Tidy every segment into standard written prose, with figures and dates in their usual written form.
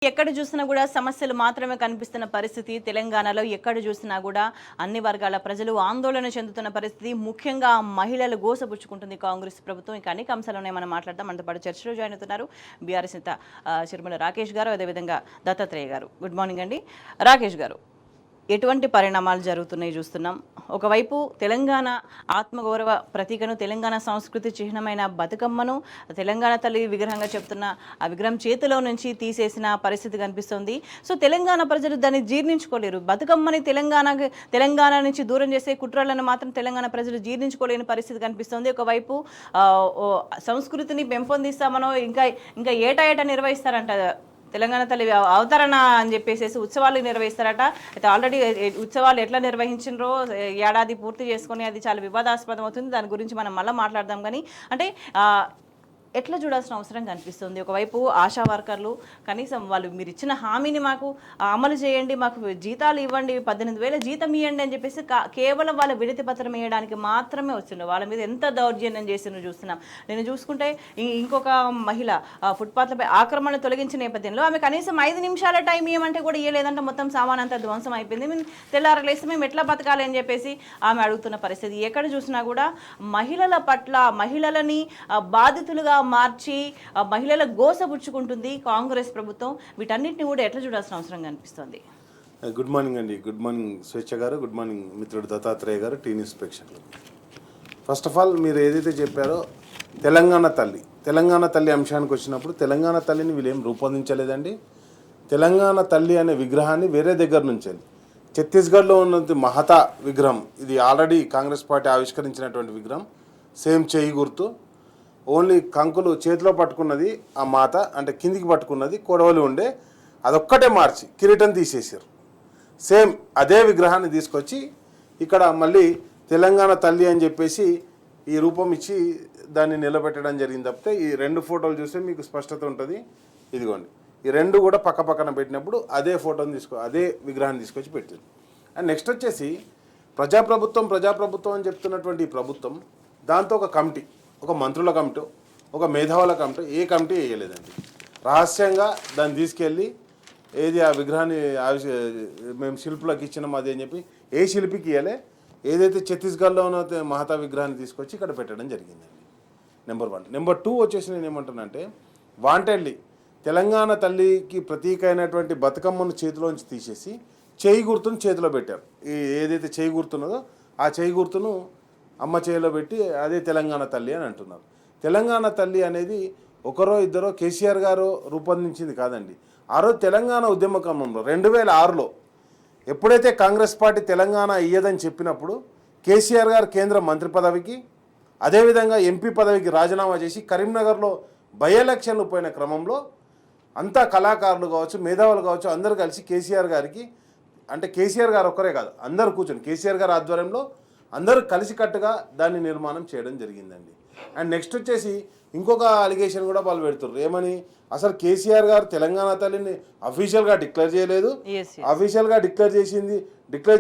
ఎక్కడ చూసినా కూడా సమస్యలు మాత్రమే కనిపిస్తున్న పరిస్థితి తెలంగాణలో ఎక్కడ చూసినా కూడా అన్ని వర్గాల ప్రజలు ఆందోళన చెందుతున్న పరిస్థితి ముఖ్యంగా మహిళలు గోసపుచ్చుకుంటుంది కాంగ్రెస్ ప్రభుత్వం. ఇక అనేక అంశాలనే మనం మాట్లాడదాం. మనతో పాటు చర్చలో జాయిన్ అవుతున్నారు బీఆర్ఎస్ నేత చిరుమల రాకేష్ గారు, అదేవిధంగా దత్తాత్రేయ గారు. గుడ్ మార్నింగ్ అండి. రాకేష్ గారు, ఎటువంటి పరిణామాలు జరుగుతున్నాయి చూస్తున్నాం. ఒకవైపు తెలంగాణ ఆత్మగౌరవ ప్రతీకను, తెలంగాణ సంస్కృతి చిహ్నమైన బతుకమ్మను తెలంగాణ తల్లి విగ్రహంగా చెప్తున్న ఆ విగ్రహం చేతిలో నుంచి తీసేసిన పరిస్థితి కనిపిస్తుంది. సో తెలంగాణ ప్రజలు దాన్ని జీర్ణించుకోలేరు. బతుకమ్మని తెలంగాణ నుంచి దూరం చేసే కుట్రలను మాత్రం తెలంగాణ ప్రజలు జీర్ణించుకోలేని పరిస్థితి కనిపిస్తుంది. ఒకవైపు సంస్కృతిని పెంపొందిస్తామనో ఇంకా ఇంకా ఏటా నిర్వహిస్తారంట తెలంగాణ తల్లి అవతరణ అని చెప్పేసి ఉత్సవాలు నిర్వహిస్తారట. అయితే ఆల్రెడీ ఉత్సవాలు ఎట్లా నిర్వహించినరో ఏడాది పూర్తి చేసుకొని అది చాలా వివాదాస్పదం అవుతుంది. దాని గురించి మనం మళ్ళీ మాట్లాడదాం. కానీ అంటే ఎట్లా చూడాల్సిన అవసరం కనిపిస్తుంది. ఒకవైపు ఆశా వర్కర్లు కనీసం వాళ్ళు మీరు ఇచ్చిన హామీని మాకు అమలు చేయండి, మాకు జీతాలు ఇవ్వండి, 18,000 జీతం ఇవ్వండి అని చెప్పేసి కేవలం వాళ్ళ వినతి పత్రం వేయడానికి మాత్రమే వస్తుండే. వాళ్ళ మీద ఎంత దౌర్జన్యం చేసిందో చూస్తున్నాం. నేను చూసుకుంటే ఇంకొక మహిళ ఫుట్పాత్లపై ఆక్రమణ తొలగించిన నేపథ్యంలో ఆమె కనీసం 5 నిమిషాల టైం ఇవ్వమంటే కూడా ఇవ్వలేదంటే మొత్తం సామాన్ అంతా ధ్వంసం అయిపోయింది. మేము తెల్లారలేసి మేము ఎట్లా బతకాలి అని చెప్పేసి ఆమె అడుగుతున్న పరిస్థితి. ఎక్కడ చూసినా కూడా మహిళల పట్ల మహిళలని బాధితులుగా మార్చి మహిళల గోసపుచ్చుకుంటుంది కాంగ్రెస్ ప్రభుత్వం. వీటన్నిటిని కూడా ఎట్లా చూడాల్సిన అవసరం కనిపిస్తుంది. గుడ్ మార్నింగ్ అండి. గుడ్ మార్నింగ్ స్వేచ్ఛ గారు, గుడ్ మార్నింగ్ మిత్రుడు దత్తాత్రేయ గారు, టీ న్యూస్ ప్రేక్షకులు. ఫస్ట్ ఆఫ్ ఆల్ మీరు ఏదైతే చెప్పారో తెలంగాణ తల్లి అంశానికి వచ్చినప్పుడు తెలంగాణ తల్లిని వీళ్ళేం రూపొందించలేదండి. తెలంగాణ తల్లి అనే విగ్రహాన్ని వేరే దగ్గర నుంచి ఛత్తీస్గఢ్లో ఉన్నది మహతా విగ్రహం. ఇది ఆల్రెడీ కాంగ్రెస్ పార్టీ ఆవిష్కరించినటువంటి విగ్రహం. సేమ్ చేయి గుర్తు, ఓన్లీ కంకులు చేతిలో పట్టుకున్నది ఆ మాత, అంటే కిందికి పట్టుకున్నది కొడవలి ఉండే, అదొక్కటే మార్చి కిరీటం తీసేసారు. సేమ్ అదే విగ్రహాన్ని తీసుకొచ్చి ఇక్కడ మళ్ళీ తెలంగాణ తల్లి అని చెప్పేసి ఈ రూపం ఇచ్చి దాన్ని నిలబెట్టడం జరిగింది. తప్పితే ఈ 2 ఫోటోలు చూస్తే మీకు స్పష్టత ఉంటుంది. ఇదిగోండి, ఈ 2 కూడా పక్క పక్కన పెట్టినప్పుడు అదే ఫోటోని అదే విగ్రహాన్ని తీసుకొచ్చి పెట్టారు. అండ్ నెక్స్ట్ వచ్చేసి ప్రజాప్రభుత్వం అని చెప్తున్నటువంటి ఈ ప్రభుత్వం, దాంతో ఒక కమిటీ, ఒక మంత్రుల కమిటీ, ఒక మేధావుల కమిటీ, ఏ కమిటీ వేయలేదండి. రహస్యంగా దాన్ని తీసుకెళ్ళి ఏది ఆ విగ్రహాన్ని మేము శిల్పులకు ఇచ్చినాం అది అని చెప్పి ఏ శిల్పికి ఇవ్వలే, ఏదైతే ఛత్తీస్గఢ్లో ఉన్న మహతా విగ్రహాన్ని తీసుకొచ్చి ఇక్కడ పెట్టడం జరిగిందండి. నెంబర్ 1. నెంబర్ 2 వచ్చేసి నేను ఏమంటున్నానంటే, వాంటెడ్లీ తెలంగాణ తల్లికి ప్రతీక అయినటువంటి బతుకమ్మను చేతిలోంచి తీసేసి చేయి గుర్తును చేతిలో పెట్టారు. ఏదైతే చేయి గుర్తున్నదో ఆ చేయి గుర్తును అమ్మ చేతిలో పెట్టి అదే తెలంగాణ తల్లి అని అంటున్నారు. తెలంగాణ తల్లి అనేది ఒకరో ఇద్దరో కేసీఆర్ గారు రూపొందించింది కాదండి. ఆ రోజు తెలంగాణ ఉద్యమ క్రమంలో 2006లో ఎప్పుడైతే కాంగ్రెస్ పార్టీ తెలంగాణ ఇయ్యదని చెప్పినప్పుడు కేసీఆర్ గారు కేంద్ర మంత్రి పదవికి, అదేవిధంగా ఎంపీ పదవికి రాజీనామా చేసి కరీంనగర్లో బై ఎలక్షన్లు పోయిన క్రమంలో అంతా కళాకారులు కావచ్చు, మేధావులు కావచ్చు, అందరూ కలిసి కేసీఆర్ గారికి, అంటే కేసీఆర్ గారు ఒక్కరే కాదు, అందరూ కూర్చొని కేసీఆర్ గారి ఆధ్వర్యంలో అందరూ కలిసికట్టుగా దాన్ని నిర్మాణం చేయడం జరిగిందండి. అండ్ నెక్స్ట్ వచ్చేసి ఇంకొక అలిగేషన్ కూడా వాళ్ళు పెడుతున్నారు. ఏమని, అసలు కేసీఆర్ గారు తెలంగాణ తల్లిని అఫీషియల్గా డిక్లేర్ చేయలేదు. అఫీషియల్గా డిక్లేర్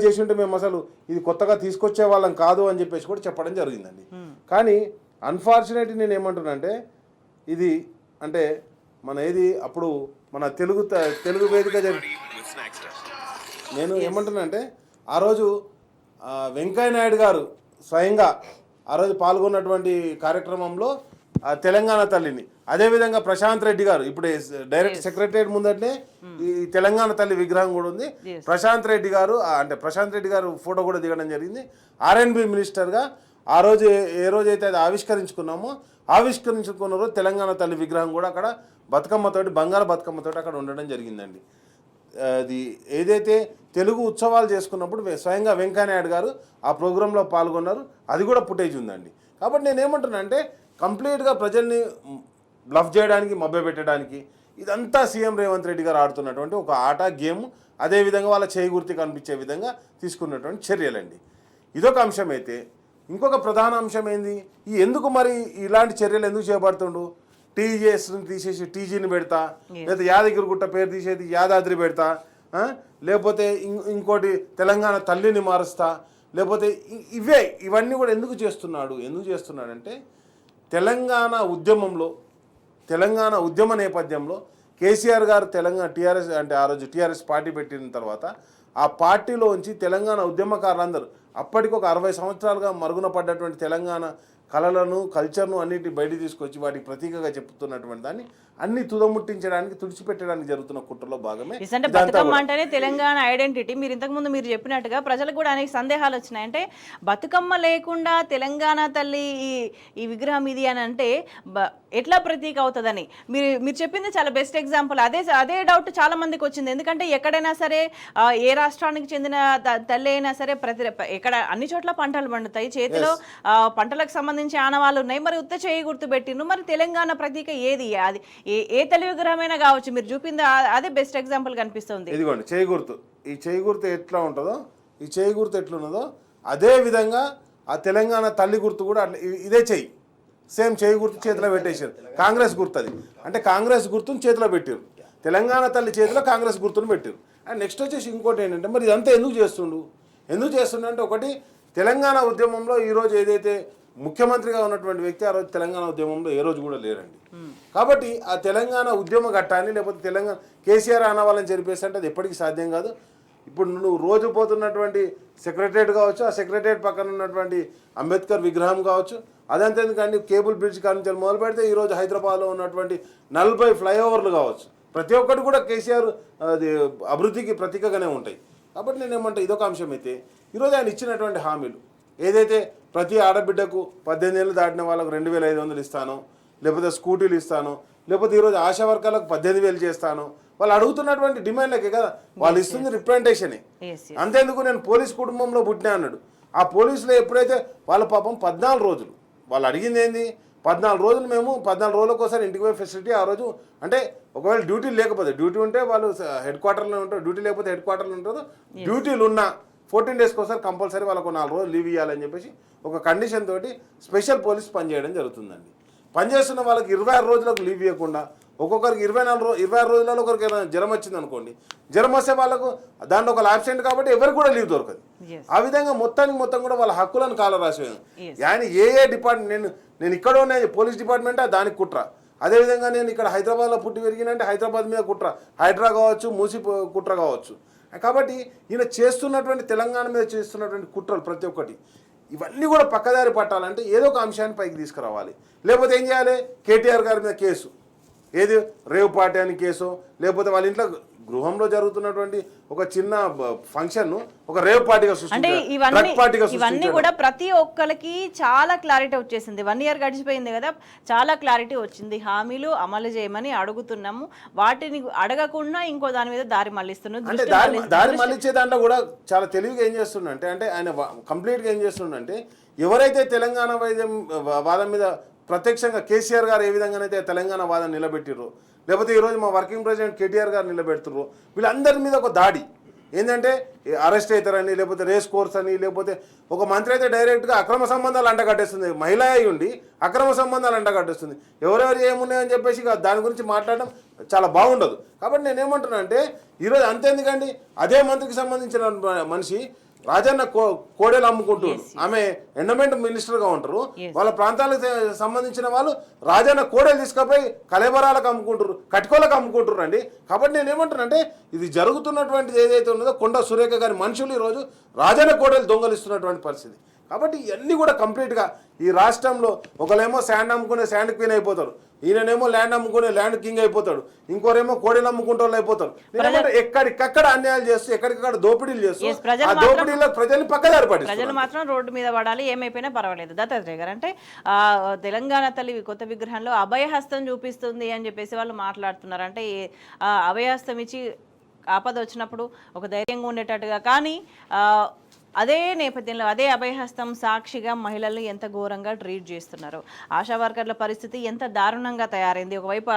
చేసి ఉంటే మేము అసలు ఇది కొత్తగా తీసుకొచ్చే వాళ్ళం కాదు అని చెప్పేసి కూడా చెప్పడం జరిగిందండి. కానీ అన్ఫార్చునేట్లీ నేను ఏమంటున్నానంటే, ఇది అంటే అప్పుడు మన తెలుగు వేదిక నేను ఏమంటున్నానంటే, ఆ రోజు వెంకయ్య నాయుడు గారు స్వయంగా ఆ రోజు పాల్గొన్నటువంటి కార్యక్రమంలో తెలంగాణ తల్లిని, అదేవిధంగా ప్రశాంత్ రెడ్డి గారు ఇప్పుడు డైరెక్ట్ సెక్రటరియట్ ముందటనే ఈ తెలంగాణ తల్లి విగ్రహం కూడా ఉంది. ప్రశాంత్ రెడ్డి గారు ఫోటో కూడా దిగడం జరిగింది. R&B మినిస్టర్గా ఆ రోజు ఏ రోజైతే అది ఆవిష్కరించుకున్నారో తెలంగాణ తల్లి విగ్రహం కూడా అక్కడ బతుకమ్మతోటి, బంగారు బతుకమ్మతోటి అక్కడ ఉండడం జరిగిందండి. అది ఏదైతే తెలుగు ఉత్సవాలు చేసుకున్నప్పుడు స్వయంగా వెంకయ్యనాయుడు గారు ఆ ప్రోగ్రాంలో పాల్గొన్నారు. అది కూడా ఫుటేజ్ ఉందండి. కాబట్టి నేను ఏమంటున్నా అంటే, కంప్లీట్గా ప్రజల్ని బ్లఫ్ చేయడానికి, మభ్యపెట్టడానికి ఇదంతా సీఎం రేవంత్ రెడ్డి గారు ఆడుతున్నటువంటి ఒక ఆట, గేమ్, అదేవిధంగా వాళ్ళ చేయి గుర్తు కనిపించే విధంగా తీసుకున్నటువంటి చర్యలండి. ఇదొక అంశం అయితే, ఇంకొక ప్రధాన అంశం ఏంది, ఎందుకు మరి ఇలాంటి చర్యలు ఎందుకు చేపడుతుండు? టీజీఎస్ని తీసేసి టీజీని పెడతా, లేదా యాదగిరిగుట్ట పేరు తీసేది యాదాద్రి పెడతా, లేకపోతే ఇంకోటి తెలంగాణ తల్లిని మారుస్తా, లేకపోతే ఇవన్నీ కూడా ఎందుకు చేస్తున్నాడంటే, తెలంగాణ ఉద్యమ నేపథ్యంలో కేసీఆర్ గారు తెలంగాణ టీఆర్ఎస్ అంటే ఆ రోజు టీఆర్ఎస్ పార్టీ పెట్టిన తర్వాత ఆ పార్టీలోంచి తెలంగాణ ఉద్యమకారులందరూ అప్పటికి ఒక 60 సంవత్సరాలుగా మరుగున పడ్డటువంటి తెలంగాణ కళలను కల్చర్ను అన్నిటి బయట తీసుకొచ్చి వాటికి ప్రతీకగా చెప్తున్నటువంటి దాన్ని అన్ని తుదముట్టించడానికి తుడిచిపెట్టడానికి జరుగుతున్న కుట్రలో భాగమే. అంటే బతుకమ్మ అంటేనే తెలంగాణ ఐడెంటిటీ. మీరు ఇంతకుముందు మీరు చెప్పినట్టుగా ప్రజలకు కూడా అనేక సందేహాలు వచ్చినాయి. అంటే బతుకమ్మ లేకుండా తెలంగాణ తల్లి ఈ విగ్రహం ఇది అని అంటే ఎట్లా ప్రతీక అవుతుందని మీరు చెప్పింది చాలా బెస్ట్ ఎగ్జాంపుల్. అదే డౌట్ చాలా మందికి వచ్చింది. ఎందుకంటే ఎక్కడైనా సరే ఏ రాష్ట్రానికి చెందిన తల్లి అయినా సరే ఎక్కడ అన్ని చోట్ల పంటలు పండుతాయి, చేతిలో పంటలకు సంబంధించి ఆనవాళ్ళు ఉన్నాయి. మరి ఉత్త చేయి గుర్తు పెట్టిను. మరి తెలంగాణ ప్రతీక ఏది? అది ఏ తల్లి విగ్రహమైనా కావచ్చు. మీరు చూపింది అదే బెస్ట్ ఎగ్జాంపుల్ కనిపిస్తుంది. ఇదిగోండి చేయి గుర్తు. ఈ చేయి గుర్తు ఎట్లా ఉంటుందో, ఈ చేయి గుర్తు ఎట్లున్నదో అదే విధంగా ఆ తెలంగాణ తల్లి గుర్తు కూడా అట్లా ఇదే చెయ్యి సేమ్ చేయి గుర్తు చేతిలో పెట్టేశారు. కాంగ్రెస్ గుర్తు అది. అంటే కాంగ్రెస్ గుర్తుని చేతిలో పెట్టారు. తెలంగాణ తల్లి చేతిలో కాంగ్రెస్ గుర్తును పెట్టారు. అండ్ నెక్స్ట్ వచ్చేసి ఇంకోటి ఏంటంటే మరి ఇదంతా ఎందుకు చేస్తుండు అంటే ఒకటి తెలంగాణ ఉద్యమంలో ఈరోజు ఏదైతే ముఖ్యమంత్రిగా ఉన్నటువంటి వ్యక్తి ఆ రోజు తెలంగాణ ఉద్యమంలో ఏ రోజు కూడా లేరండి. కాబట్టి ఆ తెలంగాణ ఉద్యమ ఘట్టాన్ని లేకపోతే తెలంగాణ కేసీఆర్ ఆనవాళ్ళని చెరిపేస్తే అంటే అది ఎప్పటికీ సాధ్యం కాదు. ఇప్పుడు నువ్వు రోజు పోతున్నటువంటి సెక్రటరియట్ కావచ్చు, ఆ సెక్రటరియట్ పక్కన ఉన్నటువంటి అంబేద్కర్ విగ్రహం కావచ్చు, అదంతా ఎందుకంటే కేబుల్ బ్రిడ్జ్ కాడ నుంచి మొదలు పెడితే ఈరోజు హైదరాబాద్లో ఉన్నటువంటి 40 ఫ్లైఓవర్లు కావచ్చు, ప్రతి ఒక్కటి కూడా కేసీఆర్ అది అభివృద్ధికి ప్రతీకగానే ఉంటాయి. కాబట్టి నేనేమంటే ఇదొక అంశం అయితే ఈరోజు ఆయన ఇచ్చినటువంటి హామీలు ఏదైతే ప్రతి ఆడబిడ్డకు 18 ఏళ్ళు దాటిన వాళ్ళకు 2500 ఇస్తాను, లేకపోతే స్కూటీలు ఇస్తాను, లేకపోతే ఈరోజు ఆశా వర్కర్లకు 18,000 చేస్తాను, వాళ్ళు అడుగుతున్నటువంటి డిమాండ్లకే కదా వాళ్ళు ఇస్తుంది రిప్రజెంటేషనే. అంతేందుకు నేను పోలీస్ కుటుంబంలో పుట్టినా అన్నాడు. ఆ పోలీసులో ఎప్పుడైతే వాళ్ళ పాపం 14 రోజులు వాళ్ళు అడిగింది ఏంది, 14 రోజులు మేము 14 రోజులకు ఒకసారి ఇంటికి పోయే ఫెసిలిటీ ఆ రోజు. అంటే ఒకవేళ డ్యూటీ లేకపోతే, డ్యూటీ ఉంటే వాళ్ళు హెడ్ క్వార్టర్లో ఉంటారు, డ్యూటీ లేకపోతే హెడ్ క్వార్టర్లో ఉంటారు, డ్యూటీలు ఉన్నా 14 డేస్కి ఒకసారి కంపల్సరీ వాళ్ళకు 4 రోజులు లీవ్ ఇవ్వాలని చెప్పేసి ఒక కండిషన్ తోటి స్పెషల్ పోలీస్ పనిచేయడం జరుగుతుందండి. పనిచేస్తున్న వాళ్ళకి 26 రోజులకు లీవ్ ఇవ్వకుండా ఒక్కొక్కరికి 26 రోజులలో ఒకరికి జ్వరం వచ్చింది అనుకోండి, జ్వరం వస్తే వాళ్ళకు దాంట్లో ఒక అబ్సెంట్ కాబట్టి ఎవరికి కూడా లీవ్ దొరకదు. ఆ విధంగా మొత్తం కూడా వాళ్ళ హక్కులను కాల రాసేవాను. ఆయన ఏ డిపార్ట్మెంట్ నేను ఇక్కడ ఉన్న పోలీస్ డిపార్ట్మెంట్ దానికి కుట్ర, అదేవిధంగా నేను ఇక్కడ హైదరాబాద్లో పుట్టి పెరిగినంటే హైదరాబాద్ మీద కుట్ర, హైడ్రా కావచ్చు, మూసి కుట్ర కావచ్చు. కాబట్టి ఈయన చేస్తున్నటువంటి తెలంగాణ మీద చేస్తున్నటువంటి కుట్రలు ప్రతి ఒక్కటి ఇవన్నీ కూడా పక్కదారి పట్టాలంటే ఏదో ఒక అంశాన్ని పైకి తీసుకురావాలి. లేకపోతే ఏం చేయాలి, కేటీఆర్ గారి మీద కేసు, ఏది రేవ్ పార్టీ అని కేసు, లేకపోతే వాళ్ళ ఇంట్లో గృహంలో జరుగుతున్నటువంటి ఒక చిన్న ఫంక్షన్ ఒక రేవ్ పార్టీగా అంటే ఇవన్నీ కూడా ప్రతి ఒక్కరికి చాలా క్లారిటీ వచ్చేసింది. 1 ఇయర్ గడిచిపోయింది కదా, చాలా క్లారిటీ వచ్చింది. హామీలు అమలు చేయమని అడుగుతున్నాము, వాటిని అడగకుండా ఇంకో దాని మీద దారి మళ్ళిస్తున్నాం. అంటే దారి మళ్ళించే దాంట్లో కూడా చాలా తెలివిగా ఏం చేస్తుండంటే, అంటే ఆయన కంప్లీట్గా ఏం చేస్తుండంటే ఎవరైతే తెలంగాణ వాదం మీద ప్రత్యక్షంగా కేసీఆర్ గారు ఏ విధంగానైతే తెలంగాణ వాదం నిలబెట్టిర్రో, లేకపోతే ఈరోజు మా వర్కింగ్ ప్రెసిడెంట్ కేటీఆర్ గారు నిలబెడుతుర్రు, వీళ్ళందరి మీద ఒక దాడి ఏంటంటే అరెస్ట్ అవుతారని, లేకపోతే రేస్ కోర్స్ అని, లేకపోతే ఒక మంత్రి అయితే డైరెక్ట్గా అక్రమ సంబంధాలు అంటగట్టేస్తుంది. మహిళ అయి ఉండి అక్రమ సంబంధాలు అంటగట్టేస్తుంది. ఎవరెవరు ఏమున్నాయని చెప్పేసి దాని గురించి మాట్లాడడం చాలా బాగుండదు. కాబట్టి నేనేమంటున్నా అంటే ఈరోజు అంతేందుకండి, అదే మంత్రికి సంబంధించిన మనిషి రాజన్న కోడేలు అమ్ముకుంటారు, ఆమె ఎండోమెంట్ మినిస్టర్గా ఉంటారు, వాళ్ళ ప్రాంతాలకు సంబంధించిన వాళ్ళు రాజన్న కోడేలు తీసుకుపోయి కలేబరాలకు అమ్ముకుంటారు, కటికోలకు అమ్ముకుంటారు అండి. కాబట్టి నేనేమంటానంటే ఇది జరుగుతున్నటువంటిది ఏదైతే ఉన్నదో కొండ సురేఖ గారి మనుషులు ఈరోజు రాజన్న కోడేలు దొంగలిస్తున్నటువంటి పరిస్థితి. కాబట్టి ఇవన్నీ కూడా కంప్లీట్గా ఈ రాష్ట్రంలో ఒకరేమో శాండ్ అమ్ముకునే శాండ్ క్వీన్ అయిపోతారు, ఈయననేమో ల్యాండ్ అమ్ముకునే ల్యాండ్ కింగ్ అయిపోతాడు, ఇంకోరేమో కోడెలు అమ్ముకుంటే వాళ్ళు అయిపోతారు. ఎక్కడికక్కడ అన్యాయాలు చేస్తూ ఎక్కడికక్కడ దోపిడీలు చేస్తూ ఆ దోపిడీలో ప్రజల్ని పక్కదారి పడి ప్రజలు మాత్రం రోడ్డు మీద పడాలి, ఏమైపోయినా పర్వాలేదు. దత్తాత్రేయ గారు అంటే తెలంగాణ తల్లి కొత్త విగ్రహంలో అభయహస్తం చూపిస్తుంది అని చెప్పేసి వాళ్ళు మాట్లాడుతున్నారు. అంటే అభయహస్తం ఇచ్చి ఆపద వచ్చినప్పుడు ఒక ధైర్యంగా ఉండేటట్టుగా, కానీ అదే నేపథ్యంలో అదే అభయహస్తం సాక్షిగా మహిళలు ఎంత ఘోరంగా ట్రీట్ చేస్తున్నారు. ఆశా వర్కర్ల పరిస్థితి ఎంత దారుణంగా తయారైంది. ఒకవైపు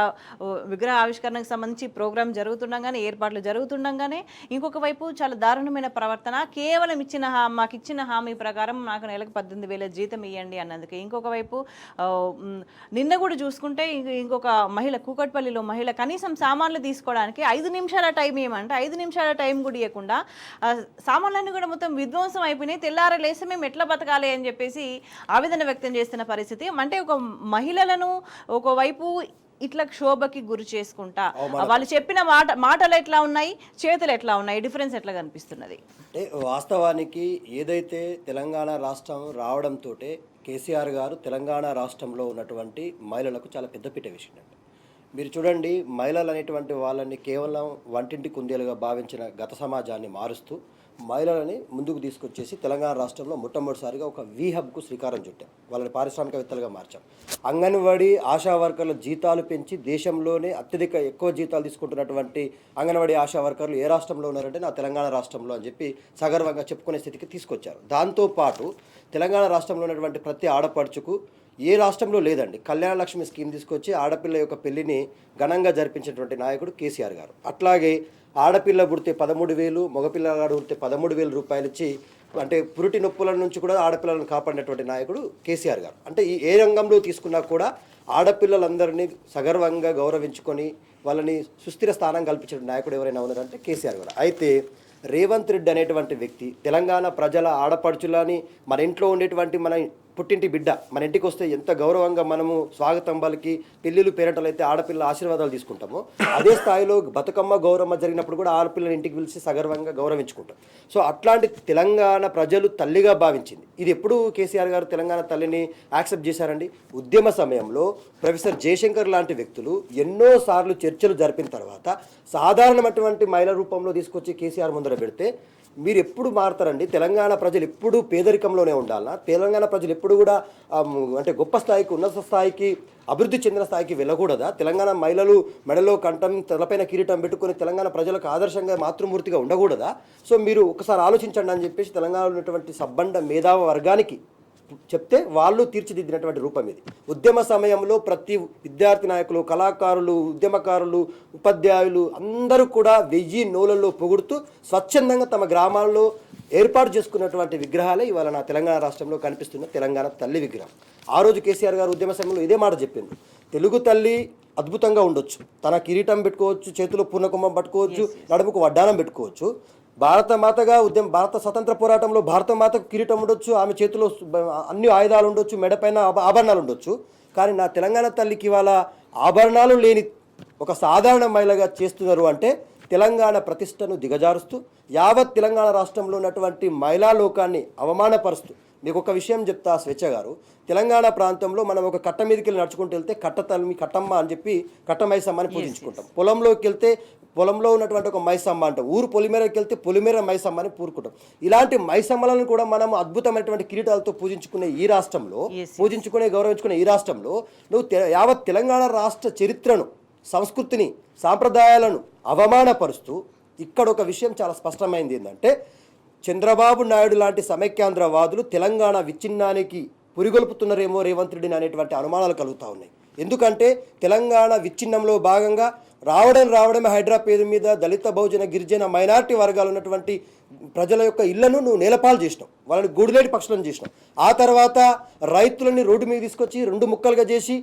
విగ్రహ ఆవిష్కరణకు సంబంధించి ప్రోగ్రాం జరుగుతుండగానే, ఏర్పాట్లు జరుగుతుండగానే, ఇంకొక వైపు చాలా దారుణమైన ప్రవర్తన. కేవలం మాకు ఇచ్చిన హామీ ప్రకారం నాకు నెలకు 18,000 జీతం ఇవ్వండి అన్నందుకు. ఇంకొక వైపు నిన్న కూడా చూసుకుంటే ఇంకొక మహిళ, కూకట్పల్లిలో మహిళ కనీసం సామాన్లు తీసుకోవడానికి 5 నిమిషాల టైం ఏమంటే 5 నిమిషాల టైం కూడా ఇవ్వకుండా సామాన్లన్నీ కూడా మొత్తం విధ్వంసం అయిపోయినాయి. తెల్లారలేసి మేము ఎట్లా బతకాలి అని చెప్పేసి ఆవేదన వ్యక్తం చేస్తున్న పరిస్థితి. అంటే ఒక మహిళలను ఒకవైపు ఇట్లా క్షోభకి గురి చేసుకుంటా వాళ్ళు చెప్పిన మాటలు ఎట్లా ఉన్నాయి, చేతులు ఎట్లా ఉన్నాయి, డిఫరెన్స్ ఎట్లా కనిపిస్తున్నది? అంటే వాస్తవానికి ఏదైతే తెలంగాణ రాష్ట్రం రావడంతో కేసీఆర్ గారు తెలంగాణ రాష్ట్రంలో ఉన్నటువంటి మహిళలకు చాలా పెద్దపీట వేసిండండి. మీరు చూడండి, మహిళలు అనేటువంటి వాళ్ళని కేవలం వంటింటి కుందేలుగా భావించిన గత సమాజాన్ని మారుస్తూ మహిళలని ముందుకు తీసుకొచ్చేసి తెలంగాణ రాష్ట్రంలో మొట్టమొదటిసారిగా ఒక హబ్కు శ్రీకారం చుట్టాం. వాళ్ళని పారిశ్రామికవేత్తలుగా మార్చాం. అంగన్వాడీ ఆశా వర్కర్ల జీతాలు పెంచి దేశంలోనే ఎక్కువ జీతాలు తీసుకుంటున్నటువంటి అంగన్వాడీ ఆశా వర్కర్లు ఏ రాష్ట్రంలో ఉన్నారంటే నా తెలంగాణ రాష్ట్రంలో అని చెప్పి సగర్వంగా చెప్పుకునే స్థితికి తీసుకొచ్చారు. దాంతోపాటు తెలంగాణ రాష్ట్రంలో ఉన్నటువంటి ప్రతి ఆడపడుచుకు ఏ రాష్ట్రంలో లేదండి కళ్యాణ లక్ష్మి స్కీమ్ తీసుకొచ్చి ఆడపిల్ల యొక్క పెళ్లిని ఘనంగా జరిపించినటువంటి నాయకుడు కేసీఆర్ గారు. అట్లాగే ఆడపిల్ల పుడితే 13,000, మగపిల్లగాడు పుడితే 13,000 రూపాయలు ఇచ్చి అంటే పురిటి నొప్పుల నుంచి కూడా ఆడపిల్లలను కాపాడినటువంటి నాయకుడు కేసీఆర్ గారు. అంటే ఏ రంగంలో తీసుకున్నా కూడా ఆడపిల్లలందరినీ సగర్వంగా గౌరవించుకొని వాళ్ళని సుస్థిర స్థానం కల్పించిన నాయకుడు ఎవరైనా ఉన్నారంటే కేసీఆర్ గారు. అయితే రేవంత్ రెడ్డి అనేటువంటి వ్యక్తి తెలంగాణ ప్రజల ఆడపడుచులని మన ఇంట్లో ఉండేటువంటి మన పుట్టింటి బిడ్డ మన ఇంటికి వస్తే ఎంత గౌరవంగా మనము స్వాగతం పలికి పెళ్ళిళ్ళు పేరటలు అయితే ఆడపిల్ల ఆశీర్వాదాలు తీసుకుంటామో అదే స్థాయిలో బతుకమ్మ గౌరమ్మ జరిగినప్పుడు కూడా ఆడపిల్లని ఇంటికి పిలిచి సగర్వంగా గౌరవించుకుంటాం. సో అట్లాంటి తెలంగాణ ప్రజలు తల్లిగా భావించింది. ఇది ఎప్పుడు కేసీఆర్ గారు తెలంగాణ తల్లిని యాక్సెప్ట్ చేశారండి? ఉద్యమ సమయంలో ప్రొఫెసర్ జయశంకర్ లాంటి వ్యక్తులు ఎన్నోసార్లు చర్చలు జరిపిన తర్వాత సాధారణమైనటువంటి మహిళ రూపంలో తీసుకొచ్చి కేసీఆర్ ముందర పెడితే మీరు ఎప్పుడు మారుతారండి? తెలంగాణ ప్రజలు ఎప్పుడు పేదరికంలోనే ఉండాలా? తెలంగాణ ప్రజలు ఎప్పుడు కూడా అంటే గొప్ప స్థాయికి ఉన్నత స్థాయికి అభివృద్ధి చెందిన స్థాయికి వెళ్ళకూడదా? తెలంగాణ మహిళలు మెడలో కంఠం తలపైన కిరీటం పెట్టుకుని తెలంగాణ ప్రజలకు ఆదర్శంగా మాతృమూర్తిగా ఉండకూడదా? సో మీరు ఒకసారి ఆలోచించండి అని చెప్పేసి తెలంగాణలో ఉన్నటువంటి సబ్బండ మేధావ వర్గానికి చెప్తే వాళ్ళు తీర్చిదిద్దినటువంటి రూపం ఇది. ఉద్యమ సమయంలో ప్రతి విద్యార్థి నాయకులు, కళాకారులు, ఉద్యమకారులు, ఉపాధ్యాయులు అందరూ కూడా 1000 నోళ్ళల్లో పొగుడుతూ స్వచ్ఛందంగా తమ గ్రామాల్లో ఏర్పాటు చేసుకున్నటువంటి విగ్రహాలే ఇవాళ నా తెలంగాణ రాష్ట్రంలో కనిపిస్తున్న తెలంగాణ తల్లి విగ్రహం. ఆ రోజు కేసీఆర్ గారు ఉద్యమ సమయంలో ఇదే మాట చెప్పింది. తెలుగు తల్లి అద్భుతంగా ఉండొచ్చు, తన కిరీటం పెట్టుకోవచ్చు, చేతిలో పూర్ణకుంభం పట్టుకోవచ్చు, నడుముకు వడ్డానం పెట్టుకోవచ్చు. భారత స్వతంత్ర పోరాటంలో భారత మాతకు కిరీటం ఉండొచ్చు, ఆమె చేతిలో అన్ని ఆయుధాలు ఉండొచ్చు, మెడపైన ఆభరణాలు ఉండొచ్చు. కానీ నా తెలంగాణ తల్లికి ఇవాళ ఆభరణాలు లేని ఒక సాధారణ మహిళగా చేస్తున్నారు అంటే తెలంగాణ ప్రతిష్టను దిగజారుస్తూ యావత్ తెలంగాణ రాష్ట్రంలో ఉన్నటువంటి మహిళా లోకాన్ని అవమానపరుస్తూ. మీకు ఒక విషయం చెప్తా స్వేచ్ఛ గారు, తెలంగాణ ప్రాంతంలో మనం ఒక కట్ట మీదకి వెళ్ళి నడుచుకుంటూ వెళ్తే కట్టమ్మ అని చెప్పి కట్టమైసమ్మ అని పూజించుకుంటాం. పొలంలోకి వెళ్తే పొలంలో ఉన్నటువంటి ఒక మైసమ్మ అంటాం. ఊరు పొలిమేరకి వెళ్తే పొలిమేర మైసమ్మ అని పూరుకుంటాం. ఇలాంటి మైసమ్మలను కూడా మనం అద్భుతమైనటువంటి కిరీటాలతో పూజించుకునే ఈ రాష్ట్రంలో, గౌరవించుకునే ఈ రాష్ట్రంలో నువ్వు యావత్ తెలంగాణ రాష్ట్ర చరిత్రను, సంస్కృతిని, సాంప్రదాయాలను అవమానపరుస్తూ ఇక్కడ ఒక విషయం చాలా స్పష్టమైంది ఏంటంటే చంద్రబాబు నాయుడు లాంటి సమైక్యాంధ్రవాదులు తెలంగాణ విచ్ఛిన్నానికి పురిగొల్పుతున్నారేమో రేవంత్ రెడ్డిని అనేటువంటి అనుమానాలు కలుగుతూ ఉన్నాయి. ఎందుకంటే తెలంగాణ విచ్ఛిన్నంలో భాగంగా రావడమే హైడ్రా పేరు మీద దళిత, బహుజన, గిరిజన, మైనారిటీ వర్గాలు ఉన్నటువంటి ప్రజల యొక్క ఇళ్లను నువ్వు నేలపాలు చేసినావు, వాళ్ళని గూడులేటి పక్షులను చేసినావు. ఆ తర్వాత రైతులని రోడ్డు మీద తీసుకొచ్చి 2 ముక్కలుగా చేసి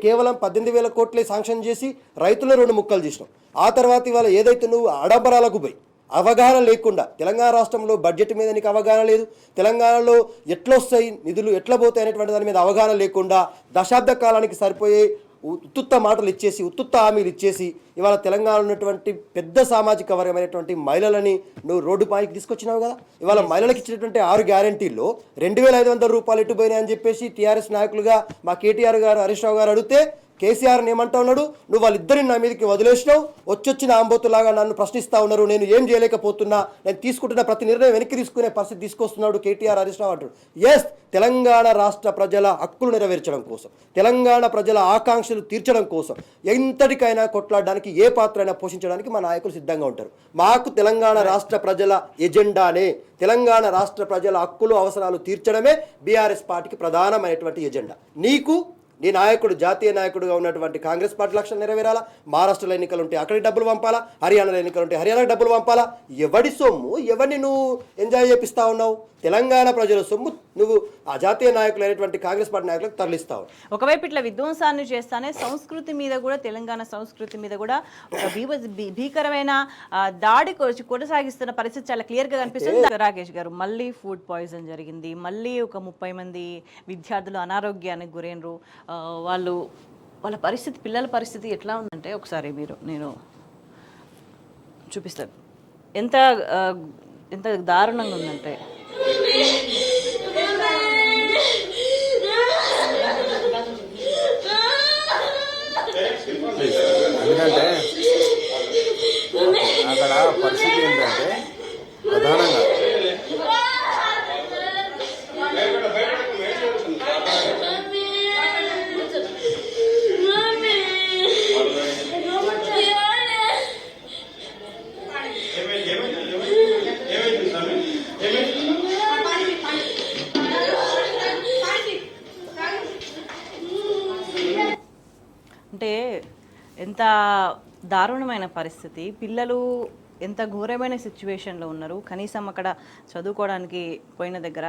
కేవలం 18,000 కోట్లే శాంక్షన్ చేసి రైతులను 2 ముక్కలు చేసినావు. ఆ తర్వాత ఇవాళ ఏదైతే నువ్వు ఆడంబరాలకు పోయి అవగాహన లేకుండా తెలంగాణ రాష్ట్రంలో బడ్జెట్ మీద నీకు అవగాహన లేదు, తెలంగాణలో ఎట్లొస్తాయి నిధులు ఎట్లా పోతాయి అనేటువంటి దాని మీద అవగాహన లేకుండా దశాబ్ద కాలానికి సరిపోయే ఉత్తుత్త మాటలు ఇచ్చేసి, ఉత్తుత్త హామీలు ఇచ్చేసి ఇవాళ తెలంగాణలో ఉన్నటువంటి పెద్ద సామాజిక వర్గమైనటువంటి మహిళలని నువ్వు రోడ్డు పాయికి తీసుకొచ్చినావు కదా. ఇవాళ మహిళలకు ఇచ్చినటువంటి 6 గ్యారంటీల్లో 2,500 రూపాయలు ఎటు పోయినాయని చెప్పేసి టీఆర్ఎస్ నాయకులుగా మా కేటీఆర్ గారు, హరీష్ రావు గారు అడిగితే కేసీఆర్ని ఏమంటా ఉన్నాడు, నువ్వు వాళ్ళిద్దరిని నా మీదకి వదిలేసినావు, వచ్చిన ఆంబోతులాగా నన్ను ప్రశ్నిస్తూ ఉన్నారు, నేను ఏం చేయలేకపోతున్నా, నేను తీసుకుంటున్న ప్రతి నిర్ణయం వెనక్కి తీసుకునే పరిస్థితి తీసుకొస్తున్నాడు కేటీఆర్, హరీష్ రావు అంటాడు. ఎస్, తెలంగాణ రాష్ట్ర ప్రజల హక్కులు నెరవేర్చడం కోసం, తెలంగాణ ప్రజల ఆకాంక్షలు తీర్చడం కోసం ఎంతటికైనా కొట్లాడడానికి, ఏ పాత్ర అయినా పోషించడానికి మా నాయకులు సిద్ధంగా ఉంటారు. మాకు తెలంగాణ రాష్ట్ర ప్రజల ఎజెండానే, తెలంగాణ రాష్ట్ర ప్రజల హక్కులు అవసరాలు తీర్చడమే బీఆర్ఎస్ పార్టీకి ప్రధానమైనటువంటి ఎజెండా. నీకు నీ నాయకుడు, జాతీయ నాయకుడుగా ఉన్నటువంటి కాంగ్రెస్ పార్టీ లక్ష్యం నెరవేరాలా, మహారాష్ట్రలో ఎన్నికలు ఉంటే అక్కడికి డబ్బులు పంపాలా, హర్యానాలో ఎన్నికలు ఉంటే హర్యానాకి డబ్బులు పంపాలా. ఎవడి సొమ్ము ఎవరిని నువ్వు ఎంజాయ్ చేపిస్తా ఉన్నావు? తెలంగాణ ప్రజల సొమ్ము నువ్వు ఆ జాతీయ నాయకులు అయినటువంటి కాంగ్రెస్ పార్టీ నాయకులకు తరలిస్తావు. ఒకవైపు ఇట్లా విధ్వంసాన్ని చేస్తానే సంస్కృతి మీద కూడా, తెలంగాణ సంస్కృతి మీద కూడా ఒక భీకరమైన దాడి కొనసాగిస్తున్న పరిస్థితి చాలా క్లియర్గా కనిపిస్తుంది. రాకేష్ గారు, మళ్ళీ ఫుడ్ పాయిజన్ జరిగింది, మళ్ళీ ఒక 30 మంది విద్యార్థులు అనారోగ్యానికి గురైనరు. వాళ్ళు వాళ్ళ పరిస్థితి, పిల్లల పరిస్థితి ఎట్లా ఉందంటే ఒకసారి నేను చూపిస్తాను. ఎంత ఎంత దారుణంగా ఉందంటే ఎందుకంటే అక్కడ పరిస్థితి ఏంటంటే ప్రధానంగా అంటే ఎంత దారుణమైన పరిస్థితి, పిల్లలు ఎంత ఘోరమైన సిచ్యువేషన్లో ఉన్నారు. కనీసం అక్కడ చదువుకోవడానికి పోయిన దగ్గర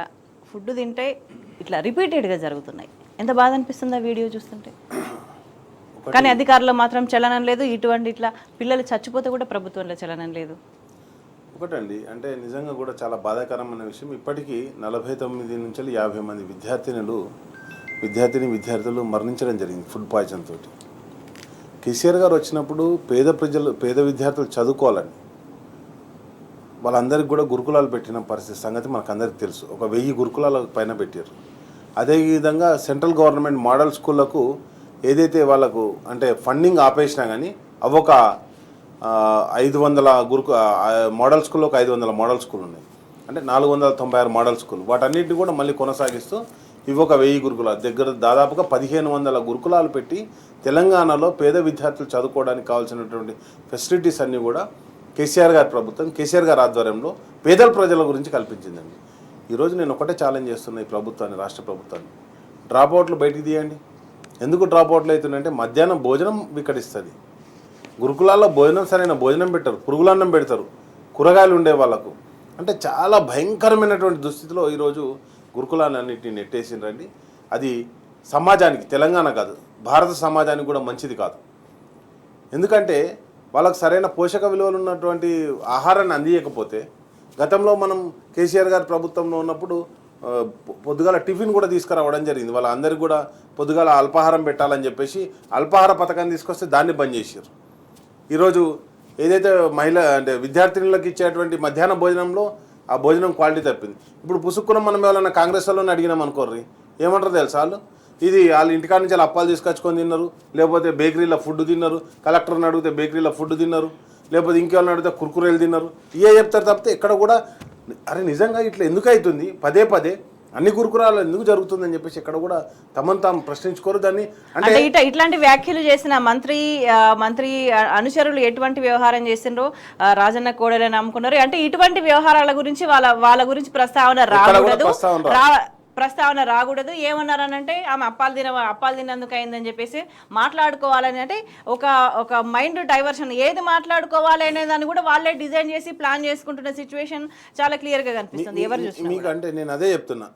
ఫుడ్ తింటే ఇట్లా రిపీటెడ్గా జరుగుతున్నాయి. ఎంత బాధ అనిపిస్తుంది ఆ వీడియో చూస్తుంటే. కానీ అధికారులు మాత్రం చలనం లేదు. ఇట్లా పిల్లలు చచ్చిపోతే కూడా ప్రభుత్వంలో చలనం లేదు. ఒకటండి, అంటే నిజంగా కూడా చాలా బాధాకరమైన విషయం. ఇప్పటికీ 49 నుంచి 50 మంది విద్యార్థులు మరణించడం జరిగింది ఫుడ్ పాయిజన్ తోటి. కేసీఆర్ గారు వచ్చినప్పుడు పేద విద్యార్థులు చదువుకోవాలని వాళ్ళందరికీ కూడా గురుకులాలు పెట్టిన పరిస్థితి సంగతి మనకు అందరికీ తెలుసు. ఒక 1000 గురుకులాల పైన పెట్టారు. అదేవిధంగా సెంట్రల్ గవర్నమెంట్ మోడల్ స్కూళ్ళకు ఏదైతే వాళ్ళకు అంటే ఫండింగ్ ఆపేసినా కానీ అవొక 500 మోడల్ స్కూల్లో ఒక 500 మోడల్ స్కూల్ ఉన్నాయి. అంటే 496 మోడల్ స్కూల్. వాటన్నిటిని కూడా మళ్ళీ కొనసాగిస్తూ ఇవొక 1000 గురుకులాలు దగ్గర దాదాపుగా 1500 గురుకులాలు పెట్టి తెలంగాణలో పేద విద్యార్థులు చదువుకోవడానికి కావాల్సినటువంటి ఫెసిలిటీస్ అన్నీ కూడా కేసీఆర్ గారి ప్రభుత్వం, కేసీఆర్ గారి ఆధ్వర్యంలో పేదల ప్రజల గురించి కల్పించిందండి. ఈరోజు నేను ఒకటే ఛాలెంజ్ చేస్తున్నా ఈ ప్రభుత్వాన్ని, రాష్ట్ర ప్రభుత్వాన్ని, డ్రాప్ అవుట్లు బయటికి తీయండి. ఎందుకు డ్రాప్ అవుట్లు అవుతున్నాయంటే మధ్యాహ్నం భోజనం వికటిస్తుంది. గురుకులాల్లో సరైన భోజనం పెట్టరు, పురుగులన్నం పెడతారు కూరగాయలు ఉండే వాళ్ళకు. అంటే చాలా భయంకరమైనటువంటి దుస్థితిలో ఈరోజు గురుకులాలన్నింటినీ నెట్టేసిండ్రండి. అది సమాజానికి, తెలంగాణ కాదు భారత సమాజానికి కూడా మంచిది కాదు. ఎందుకంటే వాళ్ళకు సరైన పోషక విలువలు ఉన్నటువంటి ఆహారాన్ని అందించకపోతే, గతంలో మనం కేసీఆర్ గారి ప్రభుత్వంలో ఉన్నప్పుడు పొద్దుగాల టిఫిన్ కూడా తీసుకురావడం జరిగింది. వాళ్ళందరికీ కూడా పొద్దుగాల అల్పాహారం పెట్టాలని చెప్పేసి అల్పాహార పథకాన్ని తీసుకొస్తే దాన్ని బంద్ చేశారు. ఈరోజు ఏదైతే విద్యార్థినులకు ఇచ్చేటువంటి మధ్యాహ్న భోజనంలో ఆ భోజనం క్వాలిటీ తప్పింది. ఇప్పుడు పుసుక్కున మనం ఎవరైనా కాంగ్రెస్ వాళ్ళని అడిగినాం అనుకోర్రి, ఏమంటారు తెలుసా వాళ్ళు? ఇది వాళ్ళ ఇంటికాడ నుంచి అప్పాలు తీసుకొచ్చుకొని తిన్నారు, లేకపోతే బేకరీలో ఫుడ్ తిన్నారు, కలెక్టర్ని అడిగితే బేకరీలో ఫుడ్ తిన్నారు, లేకపోతే ఇంకెవరిని అడిగితే కుర్కురేలు తిన్నారు. ఇవే చెప్తారు తప్పితే ఎక్కడ కూడా అరే నిజంగా ఇట్లా ఎందుకు అవుతుంది, పదే అన్ని గురుకులాలు ఎందుకు జరుగుతుందని చెప్పేసి ఎక్కడ కూడా తమను తాము ప్రశ్నించుకోరు. దాన్ని అంటే ఇట్లాంటి వ్యాఖ్యలు చేసిన మంత్రి అనుచరులు ఎటువంటి వ్యవహారం చేసిండ్రో రాజన్న కోడలని నమ్ముకున్నారు. అంటే ఇటువంటి వ్యవహారాల గురించి వాళ్ళ గురించి ప్రస్తావన రాకూడదు. ఏమన్నారనంటే ఆమె అప్పాలు తిన్నందుకు అయిందని చెప్పేసి మాట్లాడుకోవాలని, అంటే ఒక మైండ్ డైవర్షన్, ఏది మాట్లాడుకోవాలి అనే దాన్ని కూడా వాళ్ళే డిజైన్ చేసి ప్లాన్ చేసుకుంటున్న సిచ్యువేషన్ చాలా క్లియర్గా కనిపిస్తుంది. ఎవరు చూసినా మీకు అంటే నేను అదే చెప్తున్నా.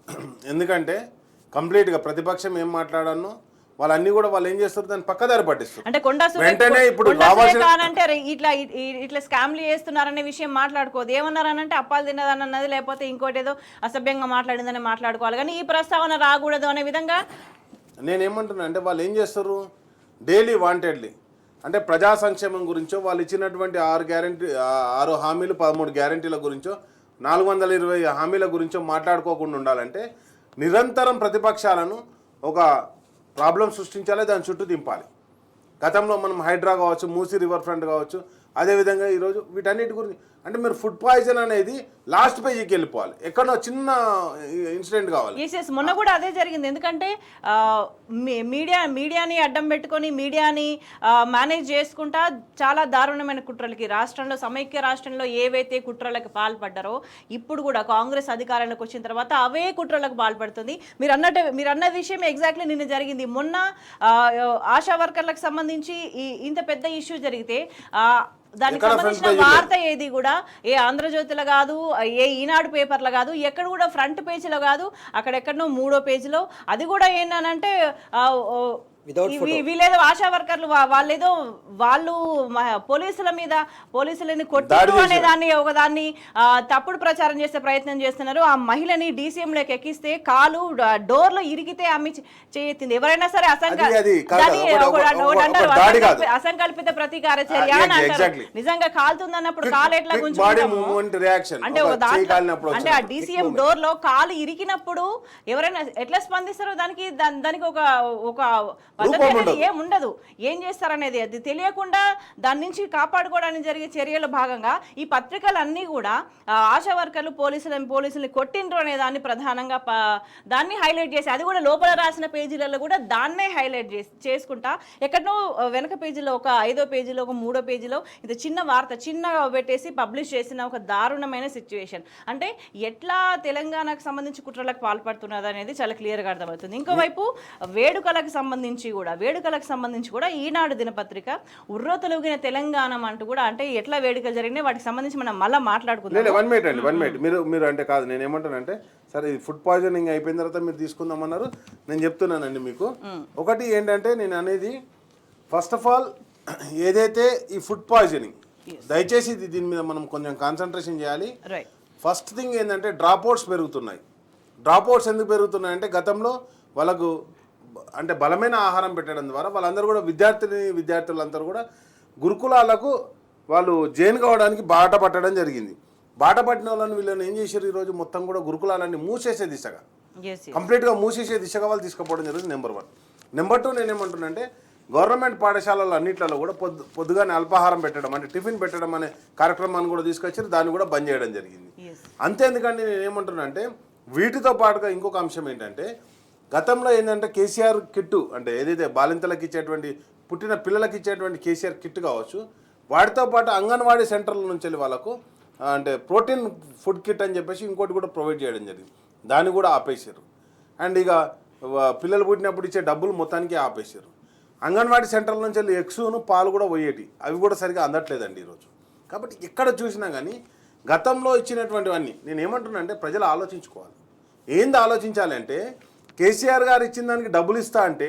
ఎందుకంటే కంప్లీట్గా ప్రతిపక్షం ఏం మాట్లాడానో వాళ్ళన్నీ కూడా వాళ్ళు ఏం చేస్తారు, దాన్ని పక్కదారి పట్టిస్తారు. అంటే వెంటనే ఇప్పుడు అంటే ఇట్లా స్కామ్లు చేస్తున్నారనే విషయం మాట్లాడుకోదు. ఏమన్నారనంటే అప్పాలు తిన్నదన్నది, లేకపోతే ఇంకోటి ఏదో అసభ్యంగా మాట్లాడిందని మాట్లాడుకోవాలి. కానీ ఈ ప్రస్తావన రాకూడదు అనే విధంగా నేనేమంటున్నా అంటే వాళ్ళు ఏం చేస్తారు, డైలీ వాంటెడ్లీ అంటే ప్రజా సంక్షేమం గురించో, వాళ్ళు ఇచ్చినటువంటి 6 హామీలు 13 గ్యారంటీల గురించో, 420 హామీల గురించో మాట్లాడుకోకుండా ఉండాలంటే నిరంతరం ప్రతిపక్షాలను ఒక ప్రాబ్లం సృష్టించాలి, దాని చుట్టూ దింపాలి. గతంలో మనం హైడ్రా కావచ్చు, మూసీ రివర్ ఫ్రంట్ కావచ్చు, అదేవిధంగా ఈరోజు వీటన్నిటి గురించి అంటే మీరు ఫుడ్ పాయిజన్ అనేది లాస్ట్ పేజీకి వెళ్ళిపోవాలి, ఎక్కడో చిన్న ఇన్సిడెంట్ కావాలి. మొన్న కూడా అదే జరిగింది. ఎందుకంటే మీడియాని అడ్డం పెట్టుకొని మీడియాని మేనేజ్ చేసుకుంటా చాలా దారుణమైన కుట్రలకి సమైక్య రాష్ట్రంలో ఏవైతే కుట్రలకు పాల్పడ్డారో ఇప్పుడు కూడా కాంగ్రెస్ అధికారంలోకి వచ్చిన తర్వాత అవే కుట్రలకు పాల్పడుతుంది. మీరు అన్న విషయం ఎగ్జాక్ట్లీ నిన్న జరిగింది. మొన్న ఆశా వర్కర్లకు సంబంధించి ఇంత పెద్ద ఇష్యూ జరిగితే దానికి సంబంధించిన వార్త ఏది కూడా ఏ ఆంధ్రజ్యోతిలో కాదు, ఏ ఈనాడు పేపర్లో కాదు, ఎక్కడ కూడా ఫ్రంట్ పేజీలో కాదు, అక్కడెక్కడనో 3వ పేజీలో. అది కూడా ఏంటంటే వితౌట్ వీళ్ళేదో ఆశా వర్కర్లు వాళ్ళేదో వాళ్ళు పోలీసుల మీద పోలీసులని కొట్టిరు అనే దాన్ని ఒకదాన్ని తప్పుడు ప్రచారం చేసే ప్రయత్నం చేస్తున్నారు. ఆ మహిళని డీసీఎంలోకి ఎక్కిస్తే కాలు డోర్లో ఇరిగితే ఆమె చేయెత్తింది. ఎవరైనా సరే అసంకల్పిత ప్రతీకార చర్య అని అంటారు. నిజంగా కాలుతుందన్నప్పుడు కాలు ఎట్లా అంటే అంటే ఆ డీసీఎం డోర్ లో కాలు ఇరికినప్పుడు ఎవరైనా ఎట్లా స్పందిస్తారో దానికి ఒక పద్ధతి అనేది ఏముండదు. ఏం చేస్తారనేది అది తెలియకుండా దాని నుంచి కాపాడుకోవడానికి జరిగే చర్యలో భాగంగా ఈ పత్రికలన్నీ కూడా ఆశా వర్కర్లు పోలీసులని కొట్టిండ్రు అనే దాన్ని ప్రధానంగా దాన్ని హైలైట్ చేసి, అది కూడా లోపల రాసిన పేజీలలో కూడా దాన్నే హైలైట్ చేసుకుంటా ఎక్కడనో వెనక పేజీలో ఒక 5వ పేజీలో ఒక 3వ పేజీలో ఇది చిన్న వార్త చిన్నగా పెట్టేసి పబ్లిష్ చేసిన ఒక దారుణమైన సిచ్యువేషన్. అంటే ఎట్లా తెలంగాణకు సంబంధించి కుట్రలకు పాల్పడుతున్నది అనేది చాలా క్లియర్గా అర్థమవుతుంది. ఇంకోవైపు వేడుకలకు సంబంధించి కూడా ఈనాడు దినపత్రిక ఉర్రతలుగిన తెలంగాణ అంటూ కూడా, అంటే ఎట్లా వేడుకలు జరిగినాయి వాటికి సంబంధించి మనం మళ్ళీ మాట్లాడుకుందాం. 1 మినిట్ మీరు అంటే కాదు, నేను ఏమంటానంటే సరే ఇది ఫుడ్ పాయిజనింగ్ అయిపోయిన తర్వాత మీరు తీసుకుందామన్నారు. నేను చెప్తున్నానండి మీకు ఒకటి ఏంటంటే, నేను అనేది ఫస్ట్ ఆఫ్ ఆల్ ఏదైతే ఈ ఫుడ్ పాయిజనింగ్, దయచేసి దీని మీద మనం కొంచెం కాన్సన్ట్రేషన్ చేయాలి. ఫస్ట్ థింగ్ ఏంటంటే డ్రాప్అవుట్స్ పెరుగుతున్నాయి. డ్రాప్అవుట్స్ ఎందుకు పెరుగుతున్నాయంటే గతంలో వాళ్ళకు అంటే బలమైన ఆహారం పెట్టడం ద్వారా వాళ్ళందరూ కూడా విద్యార్థులందరూ కూడా గురుకులాలకు వాళ్ళు జైన్ కావడానికి బాట పట్టడం జరిగింది. బాట పట్టిన వాళ్ళని వీళ్ళని ఏం చేశారు, ఈరోజు మొత్తం కూడా గురుకులాలన్నీ మూసేసే దిశగా, కంప్లీట్గా మూసేసే దిశగా వాళ్ళు తీసుకుపోవడం జరిగింది. నెంబర్ 1. నెంబర్ 2 నేనేమంటున్నానంటే గవర్నమెంట్ పాఠశాలలు అన్నింటిలో కూడా పొద్దుగానే అల్పాహారం పెట్టడం అంటే టిఫిన్ పెట్టడం అనే కార్యక్రమాన్ని కూడా తీసుకొచ్చారు. దాన్ని కూడా బంద్ చేయడం జరిగింది. అంతే ఎందుకంటే నేనేమంటున్నా అంటే వీటితో పాటుగా ఇంకొక అంశం ఏంటంటే, గతంలో ఏంటంటే కేసీఆర్ కిట్టు అంటే ఏదైతే బాలింతలకు ఇచ్చేటువంటి పుట్టిన పిల్లలకి ఇచ్చేటువంటి కేసీఆర్ కిట్ కావచ్చు, వాటితో పాటు అంగన్వాడీ సెంటర్ల నుంచి వెళ్ళి వాళ్ళకు అంటే ప్రోటీన్ ఫుడ్ కిట్ అని చెప్పేసి ఇంకోటి కూడా ప్రొవైడ్ చేయడం జరిగింది. దాన్ని కూడా ఆపేశారు. అండ్ ఇక పిల్లలు పుట్టినప్పుడు ఇచ్చే డబ్బులు మొత్తానికి ఆపేశారు. అంగన్వాడీ సెంటర్ల నుంచి వెళ్ళి ఎగ్సును పాలు కూడా పోయేటి, అవి కూడా సరిగా అందట్లేదండి ఈరోజు. కాబట్టి ఎక్కడ చూసినా కానీ గతంలో ఇచ్చినటువంటివన్నీ నేను ఏమంటున్నా అంటే ప్రజలు ఆలోచించుకోవాలి. ఏంది ఆలోచించాలి అంటే, కేసీఆర్ గారు ఇచ్చిన దానికి డబ్బులు ఇస్తా అంటే,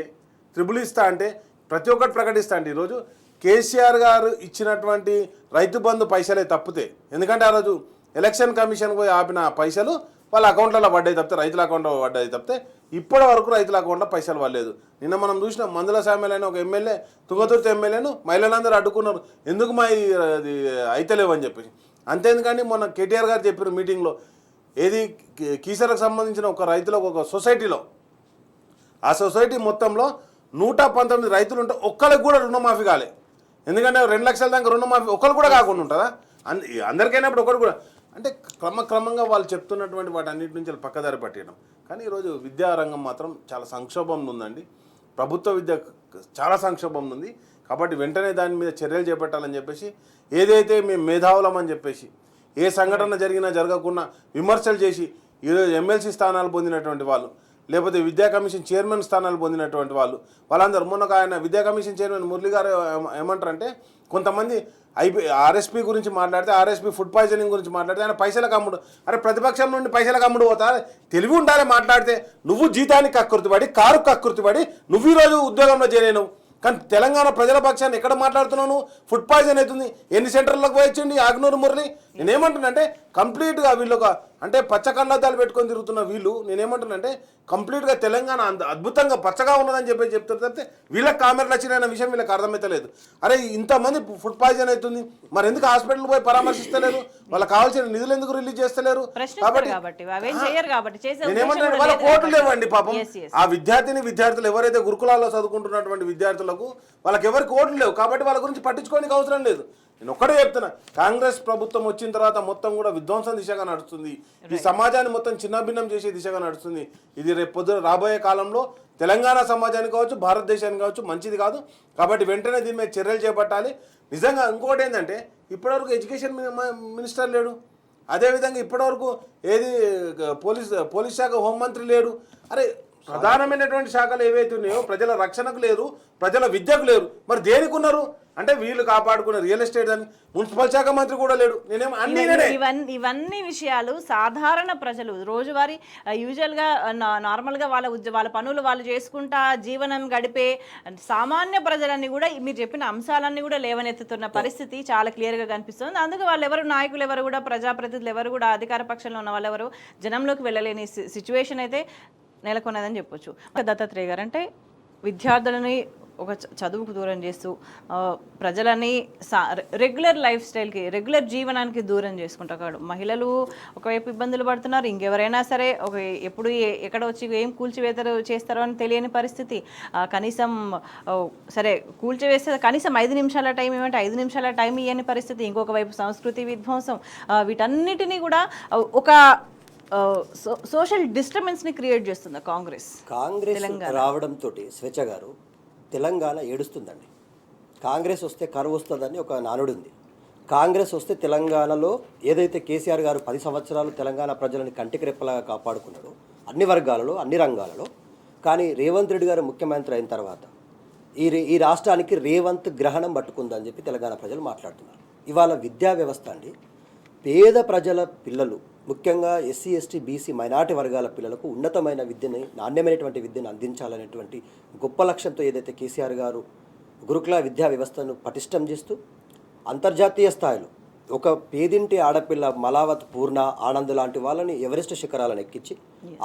త్రిబుల్ ఇస్తా అంటే, ప్రతి ఒక్కటి ప్రకటిస్తా అంటే ఈరోజు కేసీఆర్ గారు ఇచ్చినటువంటి రైతు బంధు పైసలే తప్పితే, ఎందుకంటే ఆ రోజు ఎలక్షన్ కమిషన్ పోయి ఆపిన పైసలు వాళ్ళ అకౌంట్లలో పడ్డాయి తప్పితే, రైతుల అకౌంట్లో పడ్డాయి తప్పితే ఇప్పటి వరకు రైతుల అకౌంట్లో పైసలు పడలేదు. నిన్న మనం చూసిన మందుల సామెలైన ఒక ఎమ్మెల్యే, తుంగతుర్తి ఎమ్మెల్యేను మహిళలందరూ అడ్డుకున్నారు, ఎందుకు మా అది అయితలేవు అని చెప్పేసి. అంతేందుకండి మొన్న కేటీఆర్ గారు చెప్పారు మీటింగ్లో, ఏది కీసరకు సంబంధించిన ఒక రైతులకు ఒక సొసైటీలో, ఆ సొసైటీ మొత్తంలో 119 రైతులు ఉంటే ఒక్కరికి కూడా రుణమాఫీ కాలే. ఎందుకంటే 2 లక్షల దాకా రుణమాఫీ ఒక్కరు కూడా కాకుండా ఉంటుందా? అందరికైనప్పుడు ఒకరు కూడా అంటే క్రమంగా వాళ్ళు చెప్తున్నటువంటి వాటి అన్నిటి నుంచి పక్కదారి పట్టేయడం. కానీ ఈరోజు విద్యారంగం మాత్రం చాలా సంక్షోభంలో ఉందండి. ప్రభుత్వ విద్య చాలా సంక్షోభంలో ఉంది. కాబట్టి వెంటనే దాని మీద చర్యలు చేపట్టాలని చెప్పేసి, ఏదైతే మేము మేధావులం అని చెప్పేసి ఏ సంఘటన జరిగినా జరగకుండా విమర్శలు చేసి ఈరోజు ఎమ్మెల్సీ స్థానాలు పొందినటువంటి వాళ్ళు, లేకపోతే విద్యా కమిషన్ చైర్మన్ స్థానాలు పొందినటువంటి వాళ్ళందరూ, మొన్న ఆయన విద్యా కమిషన్ చైర్మన్ మురళి గారు ఏమంటారంటే, కొంతమంది ఆర్ఎస్పీ గురించి మాట్లాడితే, ఆర్ఎస్పీ ఫుడ్ పాయిజనింగ్ గురించి మాట్లాడితే ఆయన పైసలకు అమ్ముడు. అరే ప్రతిపక్షం నుండి పైసలకు అమ్ముడు పోతా, తెలివి ఉండాలి మాట్లాడితే. నువ్వు జీతానికి కక్కుర్తిపడి, కారు కక్కుర్తిపడి నువ్వు ఈరోజు ఉద్యోగంలో చేరేను. కానీ తెలంగాణ ప్రజల పక్షాన్ని ఎక్కడ మాట్లాడుతున్నాను? ఫుడ్ పాయిజన్ అవుతుంది. ఎన్ని సెంటర్లకు పోయొచ్చండి ఆగ్నూరు మురళి? నేనేమంటున్నానంటే కంప్లీట్గా వీళ్ళు అంటే పచ్చ కళ్ళద్దాలు పెట్టుకొని తిరుగుతున్న వీళ్ళు, నేనేమంటున్నానంటే కంప్లీట్గా తెలంగాణ అద్భుతంగా పచ్చగా ఉన్నదని చెప్పేసి చెప్తారు తప్పితే వీళ్ళకి కామెరలు వచ్చిన విషయం వీళ్ళకి అర్థమవుతలేదు. అరే ఇంతమంది ఫుడ్ పాయిజన్ అవుతుంది, మరి ఎందుకు హాస్పిటల్ పోయి పరామర్శిస్తలేరు? వాళ్ళకి కావాల్సిన నిధులు ఎందుకు రిలీజ్ చేస్తలేరు? కాబట్టి నేనేమంటున్నాను, వాళ్ళ కోట్లు లేవండి పాపం. ఆ విద్యార్థులు ఎవరైతే గురుకులాల్లో చదువుకుంటున్నటువంటి విద్యార్థులకు వాళ్ళకి ఎవరికి ఓట్లు లేవు. కాబట్టి వాళ్ళ గురించి పట్టించుకోవడానికి అవసరం లేదు. నేను ఒక్కడే చెప్తున్నా, కాంగ్రెస్ ప్రభుత్వం వచ్చిన తర్వాత మొత్తం కూడా విధ్వంసం దిశగా నడుస్తుంది. ఈ సమాజాన్ని మొత్తం చిన్నభిన్నం చేసే దిశగా నడుస్తుంది. ఇది రాబోయే కాలంలో తెలంగాణ సమాజానికి కావచ్చు, భారతదేశానికి కావచ్చు మంచిది కాదు. కాబట్టి వెంటనే దీని మీద చర్యలు చేపట్టాలి. నిజంగా ఇంకోటి ఏంటంటే, ఇప్పటివరకు ఎడ్యుకేషన్ మినిస్టర్ లేడు. అదేవిధంగా ఇప్పటివరకు ఏది పోలీస్ శాఖ హోంమంత్రి లేడు. అరే ప్రధానమైనటువంటి శాఖలు ఏవైతే ఉన్నాయో ప్రజల రక్షణకు లేరు, ప్రజల విద్యకు లేరు. మరి దేనికి ఉన్నారు అంటే వీళ్ళు కాపాడుకున్న రియల్ ఎస్టేట్ అని మున్సిపల్ శాఖ మంత్రి కూడా లేడు. నేనేం అన్ని ఇవన్నీ విషయాలు సాధారణ ప్రజలు రోజువారీ యూజువల్గా నార్మల్గా వాళ్ళ పనులు వాళ్ళు చేసుకుంటా జీవనం గడిపే సామాన్య ప్రజలన్నీ కూడా మీరు చెప్పిన అంశాలన్నీ కూడా లేవనెత్తుతున్న పరిస్థితి చాలా క్లియర్గా కనిపిస్తుంది. అందుకు వాళ్ళు ఎవరు నాయకులు ఎవరు కూడా ప్రజాప్రతినిధులు ఎవరు కూడా అధికార పక్షంలో ఉన్న వాళ్ళు ఎవరు జనంలోకి వెళ్ళలేని సిచ్యువేషన్ అయితే నెలకొన్నదని చెప్పొచ్చు. దత్తాత్రేయ గారు అంటే విద్యార్థులని ఒక చదువుకు దూరం చేస్తూ ప్రజలని రెగ్యులర్ లైఫ్ స్టైల్కి రెగ్యులర్ జీవనానికి దూరం చేసుకుంటాడు. మహిళలు ఒకవైపు ఇబ్బందులు పడుతున్నారు, ఇంకెవరైనా సరే ఎప్పుడు ఎక్కడ వచ్చి ఏం కూల్చివేతలు చేస్తారో అని తెలియని పరిస్థితి. కనీసం సరే కూల్చివేస్తే కనీసం 5 నిమిషాల టైం ఏమంటే 5 నిమిషాల టైం ఇవ్వని పరిస్థితి. ఇంకొక వైపు సంస్కృతి విధ్వంసం, వీటన్నిటినీ కూడా ఒక సోషల్ డిస్టర్బెన్స్ని క్రియేట్ చేస్తుంది కాంగ్రెస్ రావడంతో. స్వేచ్ఛ గారు, తెలంగాణ ఏడుస్తుందండి. కాంగ్రెస్ వస్తే కరువు వస్తుందని ఒక నానుడు ఉంది. కాంగ్రెస్ వస్తే తెలంగాణలో ఏదైతే కేసీఆర్ గారు 10 సంవత్సరాలు తెలంగాణ ప్రజలని కంటికి రెప్పలాగా కాపాడుకున్నాడో అన్ని వర్గాలలో అన్ని రంగాలలో, కానీ రేవంత్ రెడ్డి గారు ముఖ్యమంత్రి అయిన తర్వాత ఈ రాష్ట్రానికి రేవంత్ గ్రహణం పట్టుకుందని చెప్పి తెలంగాణ ప్రజలు మాట్లాడుతున్నారు. ఇవాళ విద్యా వ్యవస్థ అండి, పేద ప్రజల పిల్లలు ముఖ్యంగా ఎస్సీ ఎస్టీ బీసీ మైనార్టీ వర్గాల పిల్లలకు ఉన్నతమైన విద్యని నాణ్యమైనటువంటి విద్యను అందించాలనేటువంటి గొప్ప లక్ష్యంతో ఏదైతే కేసీఆర్ గారు గురుకుల విద్యా వ్యవస్థను పటిష్టం చేస్తూ అంతర్జాతీయ స్థాయిలో ఒక పేదింటి ఆడపిల్ల మలావత్ పూర్ణ ఆనంద్ లాంటి వాళ్ళని ఎవరెస్ట్ శిఖరాలను ఎక్కించి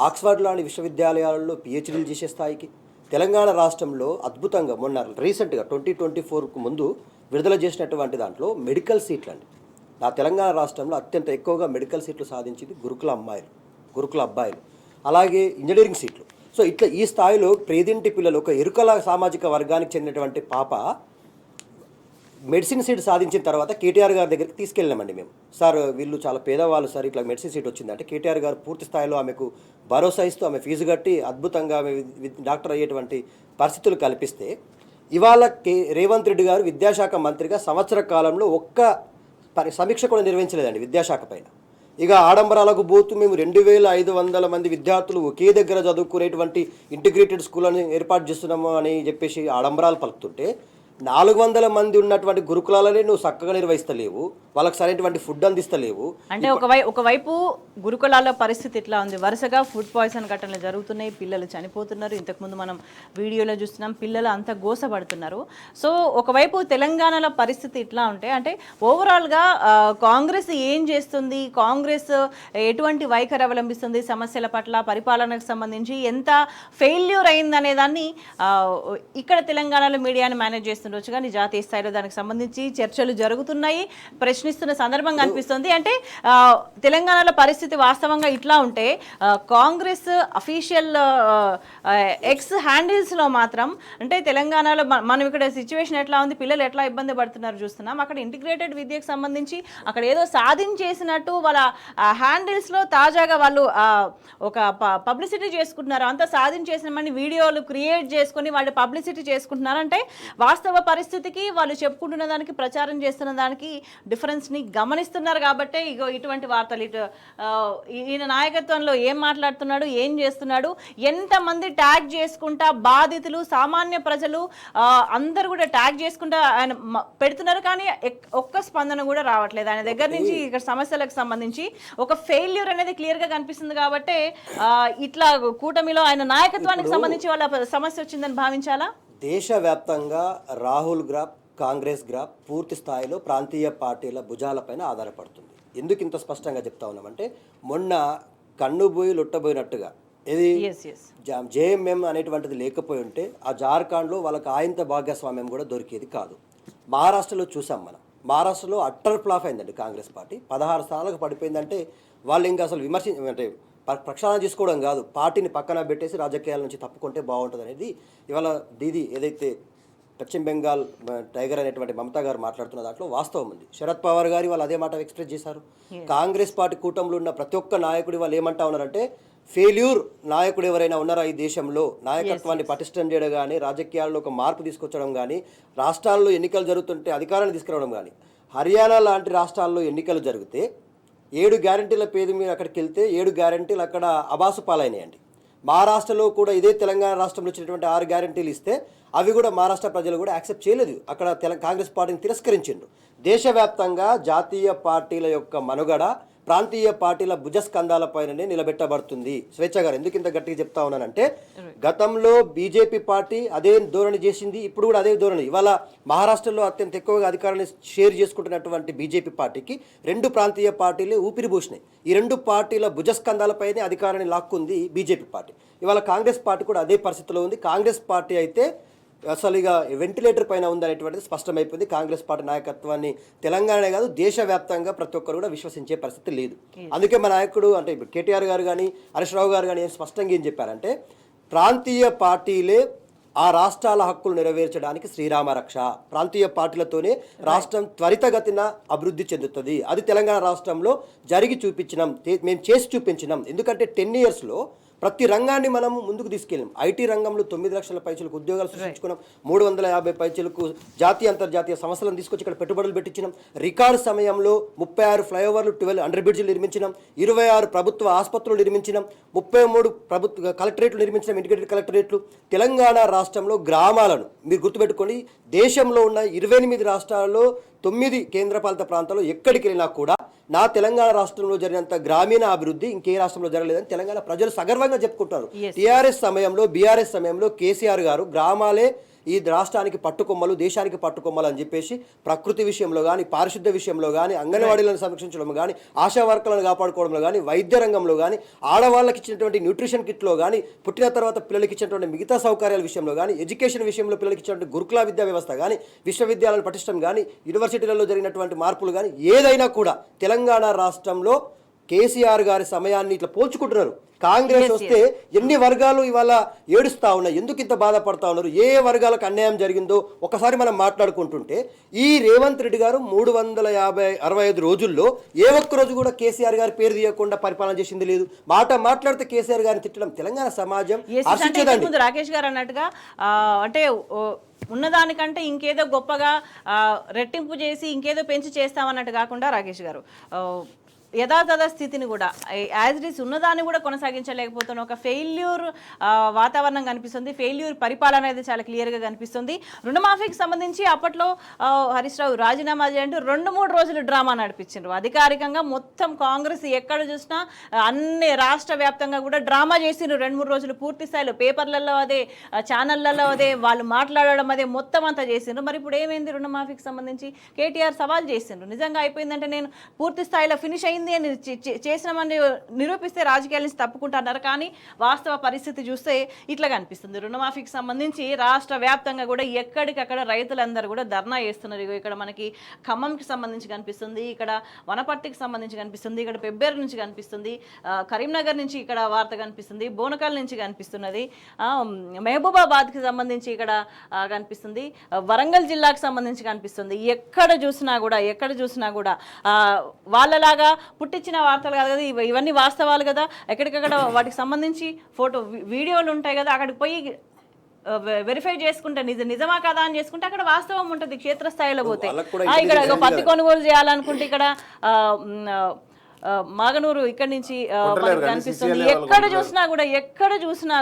ఆక్స్ఫర్డ్ లాంటి విశ్వవిద్యాలయాలలో పిహెచ్డీలు చేసే స్థాయికి తెలంగాణ రాష్ట్రంలో అద్భుతంగా మొన్న రీసెంట్గా 2024కు ముందు విడుదల చేసినటువంటి దాంట్లో మెడికల్ సీట్లు అండి. నా తెలంగాణ రాష్ట్రంలో అత్యంత ఎక్కువగా మెడికల్ సీట్లు సాధించింది గురుకుల అబ్బాయిలు, అలాగే ఇంజనీరింగ్ సీట్లు. సో ఇట్లా ఈ స్థాయిలో పేదింటి పిల్లలు ఒక ఎరుకల సామాజిక వర్గానికి చెందినటువంటి పాప మెడిసిన్ సీట్ సాధించిన తర్వాత కేటీఆర్ గారి దగ్గరికి తీసుకెళ్ళామండి మేము. సార్ వీళ్ళు చాలా పేదవాళ్ళు సార్, ఇట్లా మెడిసిన్ సీట్ వచ్చిందంటే కేటీఆర్ గారు పూర్తి స్థాయిలో ఆమెకు భరోసా ఇస్తూ ఆమె ఫీజు కట్టి అద్భుతంగా ఆమె డాక్టర్ అయ్యేటువంటి పరిస్థితులు కల్పిస్తే, ఇవాళ రేవంత్ రెడ్డి గారు విద్యాశాఖ మంత్రిగా సంవత్సర కాలంలో ఒక్క సమీక్ష కూడా నిర్వహించలేదండి విద్యాశాఖ పైన. ఇక ఆడంబరాలకు పోతూ మేము 2500 మంది విద్యార్థులు ఒకే దగ్గర చదువుకునేటువంటి ఇంటిగ్రేటెడ్ స్కూల్ అని ఏర్పాటు చేస్తున్నాము అని చెప్పేసి ఆడంబరాలు పలుకుతుంటే, 400 మంది ఉన్నటువంటి గురుకులాలని నువ్వు చక్కగా నిర్వహిస్తలేవు, వాళ్ళకి సరైనటువంటి ఫుడ్ అందిస్తలేవు. అంటే ఒకవైపు గురుకులాల పరిస్థితి ఇట్లా ఉంది, వరుసగా ఫుడ్ పాయిజన్ ఘటనలు జరుగుతున్నాయి, పిల్లలు చనిపోతున్నారు. ఇంతకుముందు మనం వీడియోలో చూస్తున్నాం, పిల్లలు అంతా గోసపడుతున్నారు. సో ఒకవైపు తెలంగాణలో పరిస్థితి ఇట్లా ఉంటే, అంటే ఓవరాల్గా కాంగ్రెస్ ఏం చేస్తుంది, కాంగ్రెస్ ఎటువంటి వైఖరి అవలంబిస్తుంది సమస్యల పట్ల, పరిపాలనకు సంబంధించి ఎంత ఫెయిల్యూర్ అయిందనే దాన్ని ఇక్కడ తెలంగాణలో మీడియాని మేనేజ్ చేస్తుండొచ్చు, కానీ జాతీయ స్థాయిలో దానికి సంబంధించి చర్చలు జరుగుతున్నాయి, ప్రశ్నిస్తున్న సందర్భంగా అనిపిస్తుంది. అంటే తెలంగాణలో పరిస్థితి వాస్తవంగా ఇట్లా ఉంటే కాంగ్రెస్ అఫీషియల్ ఎక్స్ హ్యాండిల్స్లో మాత్రం అంటే తెలంగాణలో మనం ఇక్కడ సిచ్యువేషన్ ఎట్లా ఉంది, పిల్లలు ఎట్లా ఇబ్బంది పడుతున్నారు చూస్తున్నాం. అక్కడ ఇంటిగ్రేటెడ్ విద్యకు సంబంధించి అక్కడ ఏదో సాధించేసినట్టు వాళ్ళ హ్యాండిల్స్లో తాజాగా వాళ్ళు ఒక పబ్లిసిటీ చేసుకుంటున్నారు. అంతా సాధించేసినామని వీడియోలు క్రియేట్ చేసుకొని వాళ్ళు పబ్లిసిటీ చేసుకుంటున్నారు. అంటే వాస్తవ పరిస్థితికి వాళ్ళు చెప్పుకుంటున్న దానికి ప్రచారం చేస్తున్న దానికి డిఫరెన్స్ని గమనిస్తున్నారు. కాబట్టి ఇగో ఇటువంటి వార్తలు, ఈయన నాయకత్వంలో ఏం మాట్లాడుతున్నాడు, ఏం చేస్తున్నాడు, ఎంతమంది ట్యాగ్ చేసుకుంటా బాధితులు సామాన్య ప్రజలు అందరూ కూడా ట్యాగ్ చేసుకుంటా ఆయన పెడుతున్నారు, కానీ ఒక్క స్పందన కూడా రావట్లేదు ఆయన దగ్గర నుంచి. ఇక్కడ సమస్యలకు సంబంధించి ఒక ఫెయిల్యూర్ అనేది క్లియర్గా కనిపిస్తుంది. కాబట్టి ఇట్లా కూటమిలో ఆయన నాయకత్వానికి సంబంధించి వాళ్ళ సమస్య వచ్చిందని భావించాలా? దేశవ్యాప్తంగా రాహుల్ గ్రాఫ్, కాంగ్రెస్ గ్రాఫ్ పూర్తి స్థాయిలో ప్రాంతీయ పార్టీల భుజాలపైన ఆధారపడుతుంది. ఎందుకు ఇంత స్పష్టంగా చెప్తా ఉన్నామంటే, మొన్న కన్నుబోయి లొట్టబోయినట్టుగా ఇది జేఎంఎం అనేటువంటిది లేకపోయి ఉంటే ఆ జార్ఖండ్లో వాళ్ళకి ఆయంత భాగస్వామ్యం కూడా దొరికేది కాదు. మహారాష్ట్రలో చూసాం మనం, మహారాష్ట్రలో అట్టర్ ఫ్లాప్ అయిందండి కాంగ్రెస్ పార్టీ, 16 స్థానాలకు పడిపోయిందంటే వాళ్ళు ఇంకా అసలు అంటే ప్రక్షాళన చేసుకోవడం కాదు, పార్టీని పక్కన పెట్టేసి రాజకీయాల నుంచి తప్పుకుంటే బాగుంటుంది అనేది ఇవాళ దీది ఏదైతే పశ్చిమ బెంగాల్ టైగర్ అనేటువంటి మమతా గారు మాట్లాడుతున్న దాంట్లో వాస్తవం ఉంది. శరద్ పవార్ గారు వాళ్ళు అదే మాట ఎక్స్ప్రెస్ చేశారు. కాంగ్రెస్ పార్టీ కూటమిలో ఉన్న ప్రతి ఒక్క నాయకుడు వాళ్ళు ఏమంటా ఉన్నారంటే, ఫెయిల్యూర్ నాయకుడు ఎవరైనా ఉన్నారా ఈ దేశంలో, నాయకత్వాన్ని పటిష్టం చేయడం కానీ, రాజకీయాల్లో ఒక మార్పు తీసుకొచ్చడం కానీ, రాష్ట్రాల్లో ఎన్నికలు జరుగుతుంటే అధికారాన్ని తీసుకురావడం కానీ, హర్యానా లాంటి రాష్ట్రాల్లో ఎన్నికలు జరిగితే 7 గ్యారంటీల పేరు మీద అక్కడికి వెళ్తే 7 గ్యారంటీలు అక్కడ అబాసు పాలైనాయండి. మహారాష్ట్రలో కూడా ఇదే తెలంగాణ రాష్ట్రంలో వచ్చినటువంటి 6 గ్యారెంటీలు ఇస్తే అవి కూడా మహారాష్ట్ర ప్రజలు కూడా యాక్సెప్ట్ చేయలేదు. అక్కడ కాంగ్రెస్ పార్టీని తిరస్కరించిండ్రు. దేశవ్యాప్తంగా జాతీయ పార్టీల యొక్క మనుగడ ప్రాంతీయ పార్టీల భుజస్కంధాలపైననే నిలబెట్టబడుతుంది. స్వేచ్ఛ గారు ఎందుకు ఇంత గట్టిగా చెప్తా ఉన్నానంటే, గతంలో బీజేపీ పార్టీ అదే ధోరణి చేసింది, ఇప్పుడు కూడా అదే ధోరణి. ఇవాళ మహారాష్ట్రలో అత్యంత ఎక్కువగా అధికారాన్ని షేర్ చేసుకుంటున్నటువంటి బీజేపీ పార్టీకి 2 ప్రాంతీయ పార్టీలు ఊపిరిపోసినాయి. ఈ 2 పార్టీల భుజస్కంధాలపైనే అధికారాన్ని లాక్కుంది బీజేపీ పార్టీ. ఇవాళ కాంగ్రెస్ పార్టీ కూడా అదే పరిస్థితిలో ఉంది. కాంగ్రెస్ పార్టీ అయితే అసలు ఇక వెంటిలేటర్ పైన ఉందనేటువంటిది స్పష్టమైపోయింది. కాంగ్రెస్ పార్టీ నాయకత్వాన్ని తెలంగాణనే కాదు దేశవ్యాప్తంగా ప్రతి ఒక్కరు కూడా విశ్వసించే పరిస్థితి లేదు. అందుకే మా నాయకుడు అంటే ఇప్పుడు కేటీఆర్ గారు కానీ హరీష్ రావు గారు కానీ స్పష్టంగా ఏం చెప్పారంటే, ప్రాంతీయ పార్టీలే ఆ రాష్ట్రాల హక్కులు నెరవేర్చడానికి శ్రీరామ రక్ష. ప్రాంతీయ పార్టీలతోనే రాష్ట్రం త్వరితగతిన అభివృద్ధి చెందుతుంది. అది తెలంగాణ రాష్ట్రంలో జరిగి చూపించినాం, మేము చేసి చూపించినాం. ఎందుకంటే 10 yearsలో ప్రతి రంగాన్ని మనం ముందుకు తీసుకెళ్ళాం. ఐటీ రంగంలో 9 లక్షల పైచలకు ఉద్యోగాలు సృష్టించుకున్నాం. 350 పైచలకు జాతీయ అంతర్జాతీయ సంస్థలను తీసుకొచ్చి ఇక్కడ పెట్టుబడులు పెట్టించినాం. రికార్డు సమయంలో 36 ఫ్లైఓవర్లు, 12 అండర్ బ్రిడ్జ్లు నిర్మించినాం. 26 ప్రభుత్వ ఆసుపత్రులు నిర్మించినాం. 33 ప్రభుత్వ కలెక్టరేట్లు నిర్మించినాం, ఇంటిగ్రేటెడ్ కలెక్టరేట్లు. తెలంగాణ రాష్ట్రంలో గ్రామాలను మీరు గుర్తుపెట్టుకోండి, దేశంలో ఉన్న 28 రాష్ట్రాల్లో 9 కేంద్రపాలిత ప్రాంతాల్లో ఎక్కడికి వెళ్ళినా కూడా నా తెలంగాణ రాష్ట్రంలో జరిగినంత గ్రామీణ అభివృద్ధి ఇంకే రాష్ట్రంలో జరగలేదని తెలంగాణ ప్రజలు సగర్వంగా చెప్పుకుంటారు. టీఆర్ఎస్ సమయంలో, బీఆర్ఎస్ సమయంలో కేసీఆర్ గారు గ్రామాలే ఈ రాష్ట్రానికి పట్టుకొమ్మలు, దేశానికి పట్టుకొమ్మలు అని చెప్పేసి ప్రకృతి విషయంలో కానీ, పారిశుద్ధ్య విషయంలో కానీ, అంగన్వాడీలను సంరక్షించడంలో కానీ, ఆశా వర్కర్లను కాపాడుకోవడంలో కానీ, వైద్య రంగంలో కానీ, ఆడవాళ్ళకి ఇచ్చినటువంటి న్యూట్రిషన్ కిట్లో కానీ, పుట్టిన తర్వాత పిల్లలకి ఇచ్చినటువంటి మిగతా సౌకర్యాల విషయంలో కానీ, ఎడ్యుకేషన్ విషయంలో పిల్లలకి ఇచ్చినటువంటి గురుకుల విద్యా వ్యవస్థ కానీ, విశ్వవిద్యాలయాలు పటిష్టం కానీ, యూనివర్సిటీలలో జరిగినటువంటి మార్పులు కానీ, ఏదైనా కూడా తెలంగాణ రాష్ట్రంలో కేసీఆర్ గారి సమయాన్ని ఇట్లా పోల్చుకుంటున్నారు. కాంగ్రెస్ వస్తే ఎన్ని వర్గాలు ఇవాళ ఏడుస్తా ఉన్నాయి, ఎందుకు ఇంత బాధపడతా ఉన్నారు, ఏ వర్గాలకు అన్యాయం జరిగిందో ఒకసారి మనం మాట్లాడుకుంటుంటే, ఈ రేవంత్ రెడ్డి గారు 365 రోజుల్లో ఏ ఒక్క రోజు కూడా కేసీఆర్ గారి పేరు తీయకుండా పరిపాలన చేసింది లేదు. మాట్లాడితే కేసీఆర్ గారిని తిట్టడం తెలంగాణ సమాజం హర్షించదండి. రాకేష్ గారు అన్నట్టుగా అంటే ఉన్నదానికంటే ఇంకేదో గొప్పగా రెట్టింపు చేసి ఇంకేదో పెంచి చేస్తామన్నట్టు కాకుండా రాకేష్ గారు యథాతథ స్థితిని కూడా యాజ్ ఇట్ ఈస్ ఉన్నదాన్ని కూడా కొనసాగించలేకపోతున్న ఒక ఫెయిల్యూర్ వాతావరణం కనిపిస్తుంది. ఫెయిల్యూర్ పరిపాలన అనేది చాలా క్లియర్గా కనిపిస్తుంది. రుణమాఫీకి సంబంధించి అప్పట్లో హరీష్ రావు రాజీనామా చేయంటూ 2-3 రోజులు డ్రామా నడిపించారు. అధికారికంగా మొత్తం కాంగ్రెస్ ఎక్కడ చూసినా అన్ని రాష్ట్ర వ్యాప్తంగా కూడా డ్రామా చేసిండ్రు. 2-3 రోజులు పూర్తి స్థాయిలో పేపర్లలో అదే, ఛానళ్లలో అదే, వాళ్ళు మాట్లాడడం అదే, మొత్తం అంతా చేసిండ్రు. మరి ఇప్పుడు ఏమైంది? రుణమాఫీకి సంబంధించి కేటీఆర్ సవాల్ చేసిండ్రు. నిజంగా అయిపోయిందంటే నేను పూర్తి స్థాయిలో ఫినిష్ అయింది అని చేసినామని నిరూపిస్తే రాజకీయాల నుంచి తప్పుకుంటున్నారు. కానీ వాస్తవ పరిస్థితి చూస్తే ఇట్లా కనిపిస్తుంది. రుణమాఫీకి సంబంధించి రాష్ట్ర వ్యాప్తంగా కూడా ఎక్కడికక్కడ రైతులందరూ కూడా ధర్నా చేస్తున్నారు. ఇక్కడ మనకి ఖమ్మంకి సంబంధించి కనిపిస్తుంది, ఇక్కడ వనపర్తికి సంబంధించి కనిపిస్తుంది, ఇక్కడ పెబ్బేరు నుంచి కనిపిస్తుంది, కరీంనగర్ నుంచి ఇక్కడ వార్త కనిపిస్తుంది, బోనకాల్ నుంచి కనిపిస్తున్నది, మహబూబాబాద్కి సంబంధించి ఇక్కడ కనిపిస్తుంది, వరంగల్ జిల్లాకు సంబంధించి కనిపిస్తుంది. ఎక్కడ చూసినా కూడా వాళ్ళలాగా పుట్టించిన వార్తలు కాదు కదా, ఇవన్నీ వాస్తవాలు కదా. ఎక్కడికక్కడ వాటికి సంబంధించి వీడియోలు ఉంటాయి కదా, అక్కడికి పోయి వెరిఫై చేసుకుంటే నిజమా కదా అని చేసుకుంటే అక్కడ వాస్తవం ఉంటుంది. క్షేత్రస్థాయిలో పోతే ఇక్కడ పత్తి కొనుగోలు చేయాలనుకుంటే ఇక్కడ మాగనూరు ఇక్కడి నుంచి కనిపిస్తుంది. ఎక్కడ చూసినా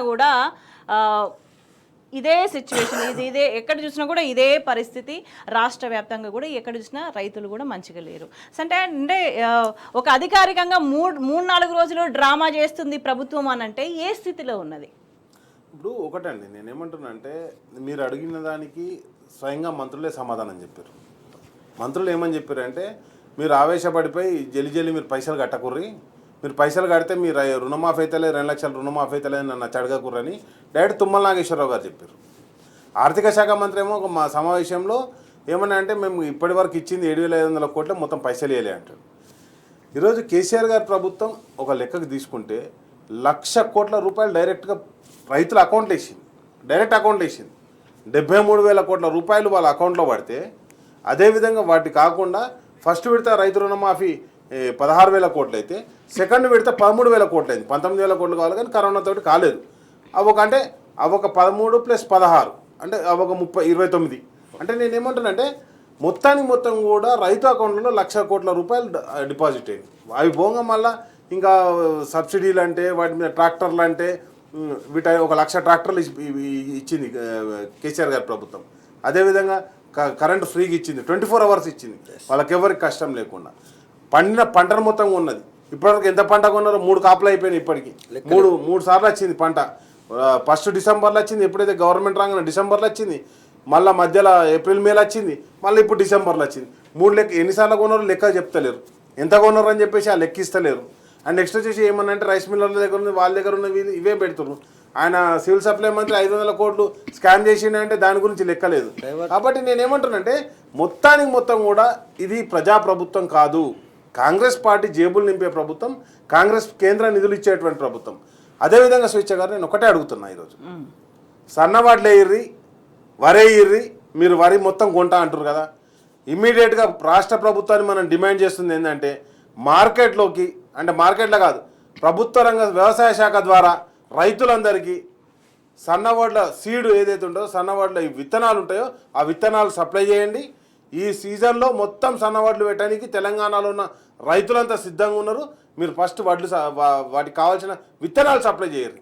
కూడా ఇదే సిచ్యువేషన్, ఇదే ఎక్కడ చూసినా కూడా ఇదే పరిస్థితి. రాష్ట్ర వ్యాప్తంగా కూడా ఎక్కడ చూసినా రైతులు కూడా మంచిగా లేరు. అంటే ఒక అధికారికంగా 3-4 రోజులు డ్రామా చేస్తుంది ప్రభుత్వం అని అంటే ఏ స్థితిలో ఉన్నది? ఇప్పుడు ఒకటండి, నేనేమంటున్నా అంటే, మీరు అడిగిన దానికి స్వయంగా మంత్రులే సమాధానం చెప్పారు. మంత్రులు ఏమని చెప్పారంటే, మీరు ఆవేశపడిపోయి జల్లి మీరు పైసలు కట్టకుర్రి, మీరు పైసలు కడితే మీరు రుణమాఫీ అవుతలే, 2 లక్షల రుణమాఫీ అవుతలే నన్ను చడగకుర్రని డైరెక్ట్ తుమ్మల నాగేశ్వరరావు గారు చెప్పారు. ఆర్థిక శాఖ మంత్రి ఏమో మా సమావేశంలో ఏమన్నా అంటే, మేము ఇప్పటి వరకు ఇచ్చింది 7,500 కోట్లు, మొత్తం పైసలు ఇవ్వలే అంటారు. ఈరోజు కేసీఆర్ గారి ప్రభుత్వం ఒక లెక్కకు తీసుకుంటే 1,00,000 కోట్ల రూపాయలు డైరెక్ట్గా రైతుల అకౌంట్లో వేసింది. డైరెక్ట్ అకౌంట్లో వేసింది. 73,000 కోట్ల రూపాయలు వాళ్ళ అకౌంట్లో పడితే, అదేవిధంగా వాటి కాకుండా ఫస్ట్ విడత రైతు రుణమాఫీ 16,000 కోట్లు అయితే, సెకండ్ విడత 13,000 కోట్లు అయింది. 19,000 కోట్లు కావాలి కానీ కరోనాతో కాలేదు. అవొక 13 + 16 అంటే అవొక 29. అంటే నేనేమంటానంటే, మొత్తం కూడా రైతు అకౌంట్లో 1,00,000 కోట్ల రూపాయలు డిపాజిట్ అయింది. అవి పోగా మళ్ళీ ఇంకా సబ్సిడీలు అంటే, వాటి మీద ట్రాక్టర్లు అంటే, వీట 1,00,000 ట్రాక్టర్లు ఇచ్చింది కేసీఆర్ గారి ప్రభుత్వం. అదేవిధంగా కరెంట్ ఫ్రీగా ఇచ్చింది, 24 అవర్స్ ఇచ్చింది, వాళ్ళకి ఎవరికి కష్టం లేకుండా. పండిన పంటను మొత్తం ఉన్నది. ఇప్పటివరకు ఎంత పంట కొన్నారో 3 కాపులు అయిపోయినాయి. ఇప్పటికి మూడు సార్లు వచ్చింది పంట. ఫస్ట్ డిసెంబర్లో వచ్చింది, ఎప్పుడైతే గవర్నమెంట్ రాగానే డిసెంబర్లో వచ్చింది, మళ్ళీ మధ్యలో ఏప్రిల్ మేలో వచ్చింది, మళ్ళీ ఇప్పుడు డిసెంబర్లో వచ్చింది. 3 లెక్క ఎన్నిసార్లు కొన్నారో లెక్క చెప్తలేరు, ఎంత కొన్నారు అని చెప్పేసి ఆ లెక్కిస్తలేరు. అండ్ నెక్స్ట్ వచ్చేసి ఏమన్నా అంటే రైస్ మిల్లర్ల దగ్గర ఉంది, వాళ్ళ దగ్గర ఉన్న ఇవే పెడుతున్నారు. ఆయన సివిల్ సప్లై మంత్రి 500 కోట్లు స్కామ్ చేసిండే దాని గురించి లెక్కలేదు. కాబట్టి నేనేమంటున్నానంటే మొత్తం కూడా ఇది ప్రజాప్రభుత్వం కాదు, కాంగ్రెస్ పార్టీ జేబులు నింపే ప్రభుత్వం, కాంగ్రెస్ కేంద్ర నిధులు ఇచ్చేటువంటి ప్రభుత్వం. అదేవిధంగా స్వేచ్ఛ గారు నేను ఒకటే అడుగుతున్నా, ఈరోజు సన్నవాడ్లు వేయిర్రి, వరేయిర్రి, మీరు వరి మొత్తం కొంటా అంటారు కదా. ఇమ్మీడియట్గా రాష్ట్ర ప్రభుత్వాన్ని మనం డిమాండ్ చేస్తుంది ఏంటంటే మార్కెట్లోకి, అంటే మార్కెట్లో కాదు, ప్రభుత్వ రంగ వ్యవసాయ శాఖ ద్వారా రైతులందరికీ సన్నవడ్ల సీడ్ ఏదైతే ఉంటుందో సన్నవడ్ల ఈ విత్తనాలు ఉంటాయో ఆ విత్తనాలు సప్లై చేయండి. ఈ సీజన్లో మొత్తం సన్నవడ్లు పెట్టడానికి తెలంగాణలో ఉన్న రైతులంతా సిద్ధంగా ఉన్నారు. మీరు ఫస్ట్ వడ్లు వాటికి కావాల్సిన విత్తనాలు సప్లై చేయరు,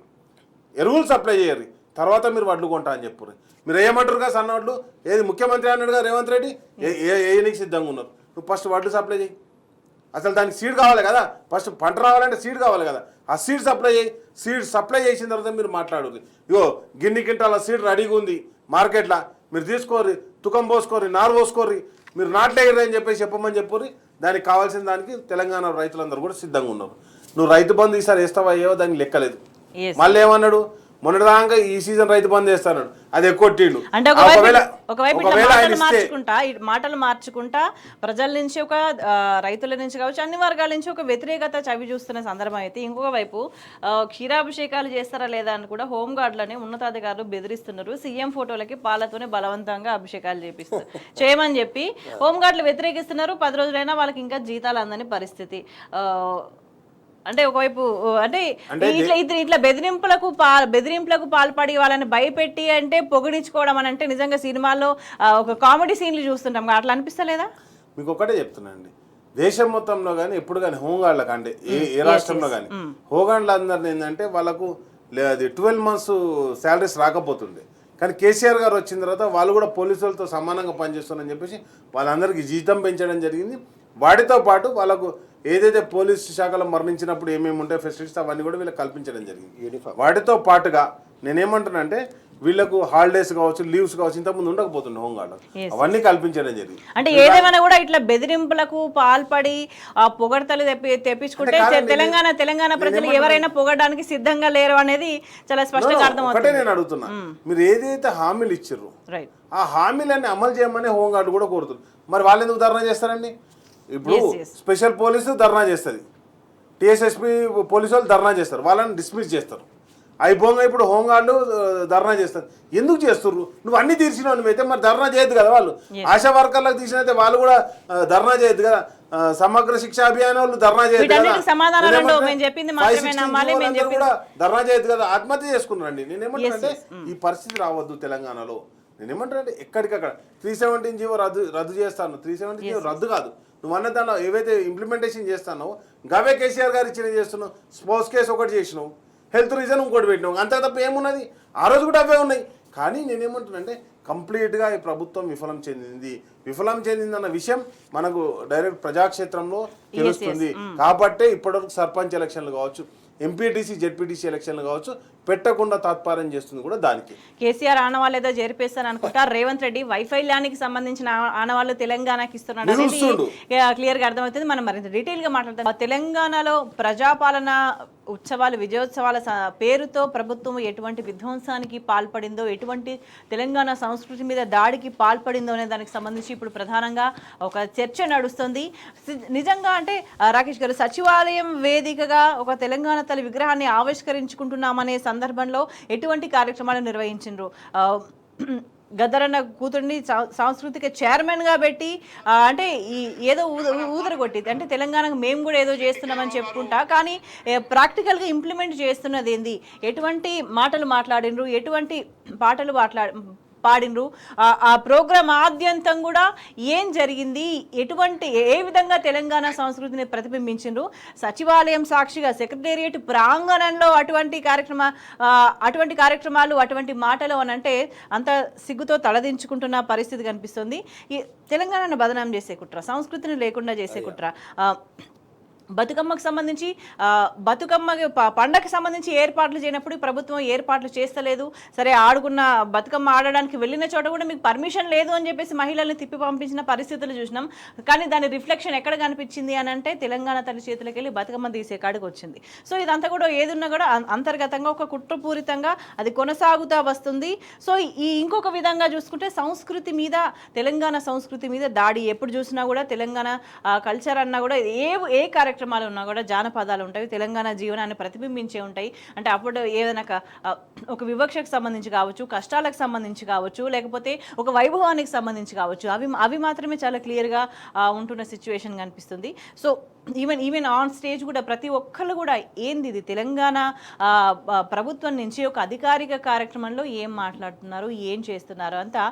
ఎరువులు సప్లై చేయరు, తర్వాత మీరు వడ్లు కొంటా అని చెప్పారు. మీరు ఏమంటారు కదా సన్నవడ్లు, ఏది ముఖ్యమంత్రి అన్నాడుగా రేవంత్ రెడ్డి, ఏనికి సిద్ధంగా ఉన్నారు. నువ్వు ఫస్ట్ వడ్లు సప్లై చేయి. అసలు దానికి సీడ్ కావాలి కదా, ఫస్ట్ పంట రావాలంటే సీడ్ కావాలి కదా, ఆ సీడ్ సప్లై చేయి. సీడ్ సప్లై చేసిన తర్వాత మీరు మాట్లాడుర్రి. ఇగో గిన్ని కింటాల సీడ్ రెడీగా ఉంది మార్కెట్లో, మీరు తీసుకోర్రి, తుకం పోసుకోర్రి, నారు పోసుకోర్రి, మీరు నాట్లేయర్రి అని చెప్పేసి చెప్పమని చెప్పుర్రి. దానికి కావాల్సిన దానికి తెలంగాణ రైతులందరూ కూడా సిద్ధంగా ఉన్నారు. నువ్వు రైతు బంధు ఈసారి వేస్తావా అయ్యో దానికి లెక్కలేదు. మళ్ళీ ఏమన్నాడు, మొన్నటిదాకా ఈ సీజన్ రైతు బంధు వేస్తాడు, అది ఎక్కువ. అంటే ఒకవైపు మాటలు మార్చుకుంటా ప్రజల నుంచి ఒక రైతుల నుంచి కావచ్చు అన్ని వర్గాల నుంచి ఒక వ్యతిరేకత చవి చూస్తున్న సందర్భం అయితే, ఇంకొక వైపు క్షీరాభిషేకాలు చేస్తారా లేదా అని కూడా హోంగార్డులని ఉన్నతాధికారులు బెదిరిస్తున్నారు. సీఎం ఫోటోలకి పాలతోనే బలవంతంగా అభిషేకాలు చేయమని చెప్పి హోంగార్డులు వ్యతిరేకిస్తున్నారు. 10 రోజులైనా వాళ్ళకి ఇంకా జీతాలు అందని పరిస్థితి. అంటే ఒకవైపు అంటే ఇట్లా బెదిరింపులకు పాల్పడి వాళ్ళని భయపెట్టి అంటే పొగిడించుకోవడం అని అంటే నిజంగా సినిమాల్లో ఒక కామెడీ సీన్లు చూస్తుంటాం, అట్లా అనిపిస్తలేదా? మీకు ఒకటే చెప్తున్నానండి, దేశం మొత్తంలో కానీ ఎప్పుడు కానీ హోంగార్డులకు అంటే ఏ రాష్ట్రంలో కానీ హోంగార్డులు అందరినీ ఏంటంటే వాళ్ళకు 12 months శాలరీస్ రాకపోతుండే. కానీ కేసీఆర్ గారు వచ్చిన తర్వాత వాళ్ళు కూడా పోలీసులతో సమానంగా పనిచేస్తున్నారని చెప్పేసి వాళ్ళందరికీ జీతం పెంచడం జరిగింది. వాటితో పాటు వాళ్ళకు ఏదైతే పోలీస్ శాఖలో మరణించినప్పుడు ఏమేమి ఉంటాయో ఫెసిలిటీస్ అవన్నీ కూడా వీళ్ళకి కల్పించడం జరిగింది. వాటితో పాటుగా నేనేమంటున్నా అంటే వీళ్ళకు హాలిడేస్ కావచ్చు, లీవ్స్ కావచ్చు, ఇంతకుముందు ఉండకపోతుండే హోంగార్డు, అవన్నీ కల్పించడం జరిగింది. అంటే ఏదేమైనా కూడా ఇట్లా బెదిరింపులకు పాల్పడి ఆ పొగడతలు తెప్పించుకుంటే తెలంగాణ ప్రజలు ఎవరైనా పొగడానికి సిద్ధంగా లేరు అనేది చాలా స్పష్టంగా అర్థమవుతుంది. ఒకటే నేను అడుగుతున్నా, మీరు ఏదైతే హామీలు ఇచ్చారు ఆ హామీలన్నీ అమలు చేయమని హోంగార్డు కూడా కోరుతున్నారు. మరి వాళ్ళు ఎందుకు ధర్నా చేస్తారండి? ఇప్పుడు స్పెషల్ పోలీసు ధర్నా చేస్తుంది, టీఎస్ఎస్పీ పోలీసు వాళ్ళు ధర్నా చేస్తారు, వాళ్ళని డిస్మిస్ చేస్తారు. అయిపోగా ఇప్పుడు హోంగార్డులు ధర్నా చేస్తారు. ఎందుకు చేస్తుర్రు? నువ్వు అన్ని తీర్చినావు, నువ్వైతే మరి ధర్నా చేయొద్దు కదా. వాళ్ళు ఆశా వర్కర్లకు తీసినైతే వాళ్ళు కూడా ధర్నా చేయొద్దు కదా. సమగ్ర శిక్షా అభియాన్ వాళ్ళు ధర్నా చేయొద్దు కదా, కూడా ధర్నా చేయొద్దు కదా. ఆత్మహత్య చేసుకున్నారండి. నేనేమంటానంటే ఈ పరిస్థితి రావద్దు తెలంగాణలో. నేనేమంటానంటే ఎక్కడికక్కడ 317 జీవో రద్దు చేస్తాను. 317 జీవో రద్దు కాదు, నువ్వు అన్న దానిలో ఏవైతే ఇంప్లిమెంటేషన్ చేస్తానో గవే కేసీఆర్ గారు ఇచ్చిన చేస్తున్నావు. స్పోర్ట్స్ కేసు ఒకటి చేసినావు, హెల్త్ రీజన్ ఇంకోటి పెట్టినావు, అంతే తప్ప ఏమున్నది? ఆ రోజు కూడా అవే ఉన్నాయి. కానీ నేనేమంటున్నానంటే కంప్లీట్గా ఈ ప్రభుత్వం విఫలం చెందిందన్న విషయం మనకు డైరెక్ట్ ప్రజాక్షేత్రంలో తెలుస్తుంది. కాబట్టే ఇప్పటివరకు సర్పంచ్ ఎలక్షన్లు కావచ్చు, ఎంపీటీసీ జెడ్పీటీసీ ఎలక్షన్లు కావచ్చు పెట్టకుండా తాత్పర్యం చేస్తుంది కూడా దానికి. కేసీఆర్ ఆనవాళ్ళు ఏదో జరిపేస్తారు అనుకుంటా. రేవంత్ రెడ్డి వైఫల్యానికి సంబంధించిన ఆనవాళ్ళు తెలంగాణకి ఇస్తున్నాడు అనేది క్లియర్ గా అర్థమవుతుంది. మనం మరింత డీటెయిల్ గా మాట్లాడతాం. తెలంగాణలో ప్రజాపాలన ఉత్సవాలు, విజయోత్సవాల పేరుతో ప్రభుత్వం ఎటువంటి విధ్వంసానికి పాల్పడిందో, ఎటువంటి తెలంగాణ సంస్కృతి మీద దాడికి పాల్పడిందో అనే దానికి సంబంధించి ఇప్పుడు ప్రధానంగా ఒక చర్చ నడుస్తుంది. నిజంగా అంటే రాకేష్ గారు, సచివాలయం వేదికగా ఒక తెలంగాణ తల్లి విగ్రహాన్ని ఆవిష్కరించుకుంటున్నామనే సందర్భంలో ఎటువంటి కార్యక్రమాలు నిర్వహించారు? గద్దరన్న కూతురిని సాంస్కృతిక చైర్మన్గా పెట్టి అంటే ఏదో ఊదరగొట్టింది. అంటే తెలంగాణకు మేము కూడా ఏదో చేస్తున్నామని చెప్పుకుంటా, కానీ ప్రాక్టికల్గా ఇంప్లిమెంట్ చేస్తున్నది ఏంది? ఎటువంటి మాటలు మాట్లాడినరు, ఎటువంటి పాడినరు. ఆ ప్రోగ్రామ్ ఆద్యంతం కూడా ఏం జరిగింది, ఏ విధంగా తెలంగాణ సంస్కృతిని ప్రతిబింబించిండ్రు, సచివాలయం సాక్షిగా సెక్రటేరియట్ ప్రాంగణంలో అటువంటి కార్యక్రమాలు అటువంటి మాటలు అని అంటే అంత సిగ్గుతో తలదించుకుంటున్న పరిస్థితి కనిపిస్తుంది. ఈ తెలంగాణను బదనాం చేసే కుట్ర, సంస్కృతిని లేకుండా చేసే కుట్ర, బతుకమ్మకు సంబంధించి బతుకమ్మ పండగకి సంబంధించి ఏర్పాట్లు చేయనప్పుడు ప్రభుత్వం ఏర్పాట్లు చేస్తలేదు. సరే, ఆడుకున్న బతుకమ్మ ఆడడానికి వెళ్ళిన చోట కూడా మీకు పర్మిషన్ లేదు అని చెప్పేసి మహిళల్ని తిప్పి పంపించిన పరిస్థితులు చూసినాం. కానీ దాని రిఫ్లెక్షన్ ఎక్కడ కనిపించింది అని అంటే తెలంగాణ తల్లి చేతులకి వెళ్ళి బతుకమ్మ తీసే కాడికి వచ్చింది. సో ఇదంతా కూడా ఏదున్నా కూడా అంతర్గతంగా ఒక కుట్రపూరితంగా అది కొనసాగుతూ వస్తుంది. సో ఇంకొక విధంగా చూసుకుంటే సంస్కృతి మీద, తెలంగాణ సంస్కృతి మీద దాడి ఎప్పుడు చూసినా కూడా తెలంగాణ కల్చర్ అన్నా కూడా ఏ కార్యక్రమాలు ఉన్నా కూడా జానపదాలు ఉంటాయి, తెలంగాణ జీవనాన్ని ప్రతిబింబించే ఉంటాయి. అంటే అప్పుడు ఏదైనా ఒక వివక్షకు సంబంధించి కావచ్చు, కష్టాలకు సంబంధించి కావచ్చు, లేకపోతే ఒక వైభవానికి సంబంధించి కావచ్చు, అవి మాత్రమే చాలా క్లియర్గా ఉంటున్న సిచ్యువేషన్ కనిపిస్తుంది. సో ఈవెన్ ఆన్ స్టేజ్ కూడా ప్రతి ఒక్కళ్ళు కూడా ఏంది ఇది తెలంగాణ ప్రభుత్వం నుంచి ఒక అధికారిక కార్యక్రమంలో ఏం మాట్లాడుతున్నారు, ఏం చేస్తున్నారు అంతా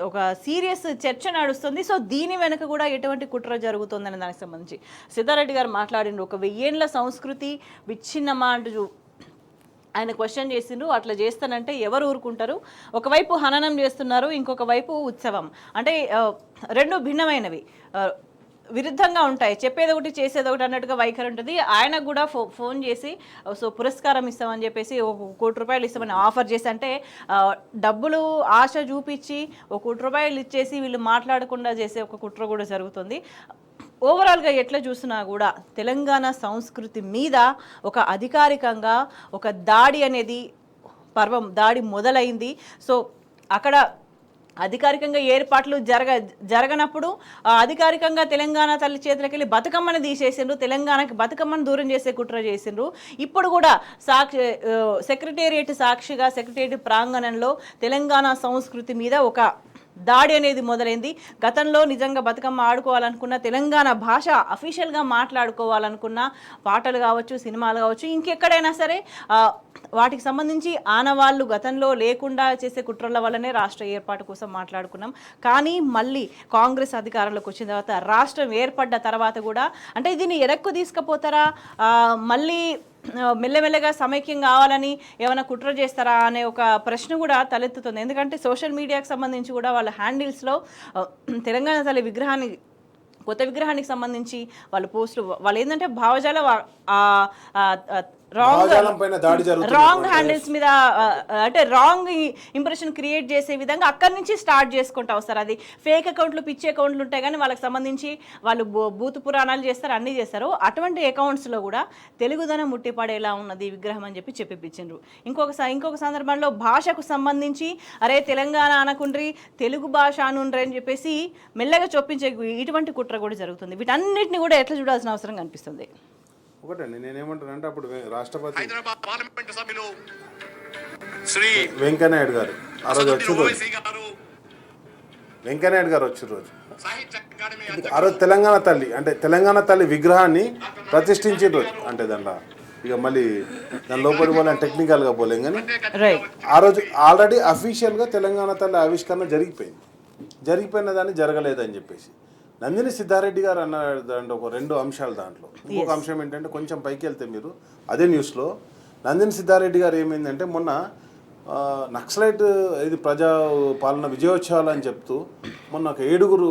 ఒక సీరియస్ చర్చ నడుస్తుంది. సో దీని వెనుక కూడా ఎటువంటి కుట్ర జరుగుతుందని దానికి సంబంధించి సిద్ధారెడ్డి గారు మాట్లాడిండ్రు. ఒక 1000 ఏళ్ల సంస్కృతి విచ్ఛిన్నమా అంటూ ఆయన క్వశ్చన్ చేసిండ్రు. అట్లా చేస్తానంటే ఎవరు ఊరుకుంటారు? ఒకవైపు హననం చేస్తున్నారు, ఇంకొక వైపు ఉత్సవం. అంటే రెండు భిన్నమైనవి, విరుద్ధంగా ఉంటాయి. చెప్పేది ఒకటి చేసేది ఒకటి అన్నట్టుగా వైఖరి ఉంటుంది. ఆయనకు కూడా ఫోన్ చేసి సో పురస్కారం ఇస్తామని చెప్పేసి ₹1 కోటి ఇస్తామని ఆఫర్ చేసి, అంటే డబ్బులు ఆశ చూపించి ₹1 కోటి ఇచ్చేసి వీళ్ళు మాట్లాడకుండా చేసే ఒక కుట్ర కూడా జరుగుతుంది. ఓవరాల్గా ఎట్లా చూసినా కూడా తెలంగాణ సంస్కృతి మీద ఒక అధికారికంగా ఒక దాడి అనేది దాడి మొదలైంది. సో అక్కడ అధికారికంగా ఏర్పాట్లు జరగనప్పుడు అధికారికంగా తెలంగాణ తల్లి చేతులకి వెళ్ళి బతుకమ్మని తీసేసిండ్రు, తెలంగాణకి బతుకమ్మను దూరం చేసే కుట్ర చేసిండ్రు. ఇప్పుడు కూడా సెక్రటేరియట్ సాక్షిగా సెక్రటేరియట్ ప్రాంగణంలో తెలంగాణ సంస్కృతి మీద ఒక దాడి అనేది మొదలైంది. గతంలో నిజంగా బతుకమ్మ ఆడుకోవాలనుకున్న, తెలంగాణ భాష అఫీషియల్గా మాట్లాడుకోవాలనుకున్న పాటలు కావచ్చు, సినిమాలు కావచ్చు, ఇంకెక్కడైనా సరే వాటికి సంబంధించి ఆనవాళ్ళు గతంలో లేకుండా చేసే కుట్రల వల్లనే రాష్ట్ర ఏర్పాటు కోసం మాట్లాడుకున్నాం. కానీ మళ్ళీ కాంగ్రెస్ అధికారంలోకి వచ్చిన తర్వాత, రాష్ట్రం ఏర్పడ్డ తర్వాత కూడా అంటే దీన్ని ఎరక్కు తీసుకుపోతారా, మళ్ళీ మెల్లమెల్లగా సమైక్యం కావాలని ఏమైనా కుట్ర చేస్తారా అనే ఒక ప్రశ్న కూడా తలెత్తుతుంది. ఎందుకంటే సోషల్ మీడియాకి సంబంధించి కూడా వాళ్ళ హ్యాండిల్స్లో తెలంగాణ తల్లి విగ్రహాన్ని, కొత్త విగ్రహానికి సంబంధించి వాళ్ళు పోస్టులు, వాళ్ళు ఏంటంటే భావజాల రాంగ్ హ్యాండిల్స్ మీద అంటే రాంగ్ ఇంప్రెషన్ క్రియేట్ చేసే విధంగా అక్కడి నుంచి స్టార్ట్ చేసుకుంటూ వస్తారు. అది ఫేక్ అకౌంట్లు, పిచ్చి అకౌంట్లు ఉంటాయి, కానీ వాళ్ళకి సంబంధించి వాళ్ళు భూత పురాణాలు చేస్తారు, అన్నీ చేస్తారు. అటువంటి అకౌంట్స్లో కూడా తెలుగుదనం ముట్టిపడేలా ఉన్నది విగ్రహం అని చెప్పిపించిండ్రు. ఇంకొక సందర్భంలో భాషకు సంబంధించి అరే తెలంగాణ అనకుండ్రి, తెలుగు భాష అనుండ్రి అని చెప్పేసి మెల్లగా చొప్పించే ఇటువంటి కుట్ర కూడా జరుగుతుంది. వీటన్నిటిని కూడా ఎట్లా చూడాల్సిన అవసరం కనిపిస్తుంది. ఒకటండి, నేనేమంటానంటే అప్పుడు రాష్ట్రపతి హైదరాబాద్ పార్లమెంట్ సభ్యులు శ్రీ వెంకయ్యనాయుడు గారు ఆ రోజు వచ్చిన రోజు ఆ రోజు తెలంగాణ తల్లి అంటే తెలంగాణ తల్లి విగ్రహాన్ని ప్రతిష్ఠించిన రోజు. అంటే దాంట్లో ఇక మళ్ళీ దాని లోపలి పోలేం, టెక్నికల్గా పోలేం, కానీ ఆ రోజు ఆల్రెడీ అఫీషియల్గా తెలంగాణ తల్లి ఆవిష్కరణ జరిగిపోయిన దాన్ని జరగలేదని చెప్పేసి నందిని సిద్ధారెడ్డి గారు అన్న దాంట్లో ఒక 2 అంశాలు. దాంట్లో ఇంకొక అంశం ఏంటంటే, కొంచెం పైకి వెళ్తే మీరు అదే న్యూస్లో నందిని సిద్ధారెడ్డి గారు ఏమైందంటే, మొన్న నక్సలైట్ ఇది ప్రజా పాలన విజయోత్సవాలు అని చెప్తూ మొన్న ఒక 7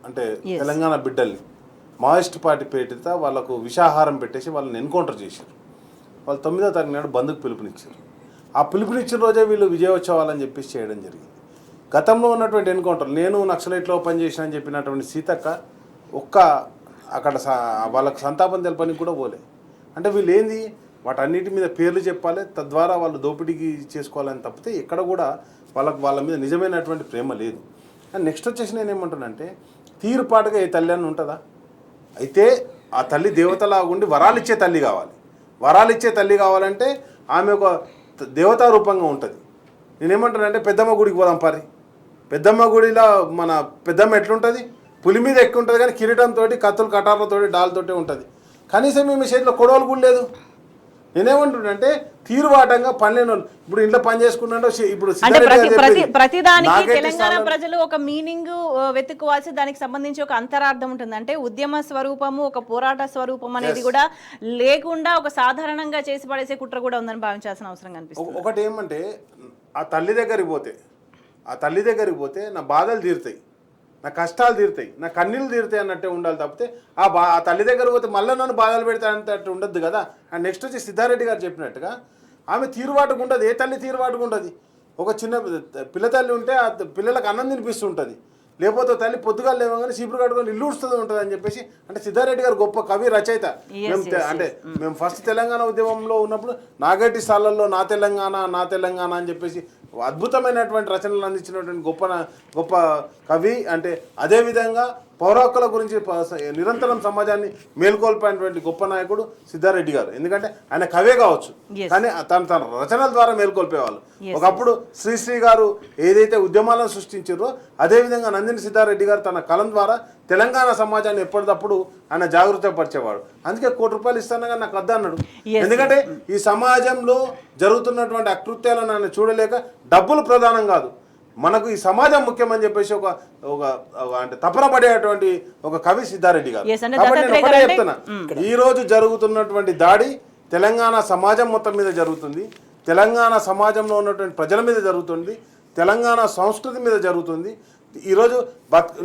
అంటే తెలంగాణ బిడ్డల్ని మావోయిస్ట్ పార్టీ పేరిట వాళ్ళకు విషాహారం పెట్టేసి వాళ్ళని ఎన్కౌంటర్ చేశారు. వాళ్ళు 9వ తారీఖు నాడు బంద్కు పిలుపునిచ్చారు. ఆ పిలుపునిచ్చిన రోజే వీళ్ళు విజయోత్సవాలని చెప్పేసి చేయడం జరిగింది. గతంలో ఉన్నటువంటి ఎన్కౌంటర్, నేను నక్సలైట్లో పనిచేసిన అని చెప్పినటువంటి సీతక్క అక్కడ వాళ్ళకు సంతాపం తెలపనికి కూడా పోలే. అంటే వీళ్ళు ఏంది, వాటన్నిటి మీద పేర్లు చెప్పాలి, తద్వారా వాళ్ళు దోపిడీకి చేసుకోవాలని తప్పితే ఎక్కడ కూడా వాళ్ళ మీద నిజమైనటువంటి ప్రేమ లేదు. అండ్ నెక్స్ట్ వచ్చేసి నేనేమంటానంటే, తీరుపాటుగా ఏ తల్లి అని ఉంటుందా? అయితే ఆ తల్లి దేవతలాగుండి వరాలిచ్చే తల్లి కావాలి. వరాలిచ్చే తల్లి కావాలంటే ఆమె ఒక దేవతా రూపంగా ఉంటుంది. నేనేమంటానంటే, పెద్దమ్మ గుడికి పోదాం పారి. పెద్దమ్మ గుడిలో మన పెద్దమ్మ ఎట్లుంటుంది, పులి మీద ఎక్కువ ఉంటుంది, కానీ కిరీటంతో, కత్తులు కటార్లతో, డాల్తోటే ఉంటుంది. కనీసం మేము చేతిలో కొడవలు కూడా లేదు. నేనేమంటున్నానంటే తీరువాటంగా పనిలేని వాళ్ళు ఇప్పుడు ఇంట్లో పని చేసుకున్నాడో ఇప్పుడు అంటే సిద్ధారెడ్డి గారు చెప్పేది, ప్రతిదానికి నాగైతే తెలంగాణ స్థానం- ప్రజలు ఒక మీనింగ్ వెతుక్కోవాల్సి దానికి సంబంధించి ఒక అంతరార్థం ఉంటుంది. అంటే ఉద్యమ స్వరూపము ఒక పోరాట స్వరూపం అనేది కూడా లేకుండా ఒక సాధారణంగా చేసి పడేసే కుట్ర కూడా ఉందని భావించాల్సిన అవసరం కనిపిస్తుంది. ఒకటి ఏమంటే ఆ తల్లి దగ్గరికి పోతే నా బాధలు తీరుతాయి, నా కష్టాలు తీరుతాయి, నా కన్నీళ్ళు తీరుతాయి అన్నట్టే ఉండాలి తప్పితే ఆ తల్లి దగ్గర పోతే మళ్ళీ నన్ను బాధలు పెడతాయంటే ఉండద్దు కదా. అండ్ నెక్స్ట్ వచ్చి సిద్ధారెడ్డి గారు చెప్పినట్టుగా ఆమె తీరుబాటుకు ఉంటుంది. ఏ తల్లి తీరుబాటుకు ఉంటుంది? ఒక చిన్న పిల్ల తల్లి ఉంటే ఆ పిల్లలకు అన్నం తినిపిస్తుంటుంది, లేకపోతే తల్లి పొద్దుగా లేవగానే చీపురు కట్టుకొని ఇల్లు ఉడుస్తుంది ఉంటుంది అని చెప్పేసి. అంటే సిద్ధారెడ్డి గారు గొప్ప కవి రచయిత. మేము ఫస్ట్ తెలంగాణ ఉద్యమంలో ఉన్నప్పుడు నాగేటి సాలల్లో నా తెలంగాణ అని చెప్పేసి అద్భుతమైనటువంటి రచనలు అందించినటువంటి గొప్ప కవి. అంటే అదేవిధంగా పౌర హక్కుల గురించి నిరంతరం సమాజాన్ని మేల్కొల్పేటువంటి గొప్ప నాయకుడు సిద్ధారెడ్డి గారు. ఎందుకంటే ఆయన కవే కావచ్చు, కానీ తన రచనల ద్వారా మేల్కొల్పేవాళ్ళు. ఒకప్పుడు శ్రీశ్రీ గారు ఏదైతే ఉద్యమాలను సృష్టించారో అదేవిధంగా నందిని సిద్ధారెడ్డి గారు తన కలం ద్వారా తెలంగాణ సమాజాన్ని ఎప్పటికప్పుడు ఆయన జాగృతపరిచేవాడు. అందుకే ₹1 ఇస్తానగా నాకు వద్ద అన్నాడు. ఎందుకంటే ఈ సమాజంలో జరుగుతున్నటువంటి అకృత్యాలను ఆయన చూడలేక డబ్బులు ప్రధానం కాదు, మనకు ఈ సమాజం ముఖ్యమని చెప్పేసి ఒక అంటే తపన పడేటువంటి ఒక కవి సిద్ధారెడ్డి గారు. కాబట్టి నేను ఒకటే చెప్తున్నా, ఈ రోజు జరుగుతున్నటువంటి దాడి తెలంగాణ సమాజం మొత్తం మీద జరుగుతుంది, తెలంగాణ సమాజంలో ఉన్నటువంటి ప్రజల మీద జరుగుతుంది, తెలంగాణ సంస్కృతి మీద జరుగుతుంది. ఈరోజు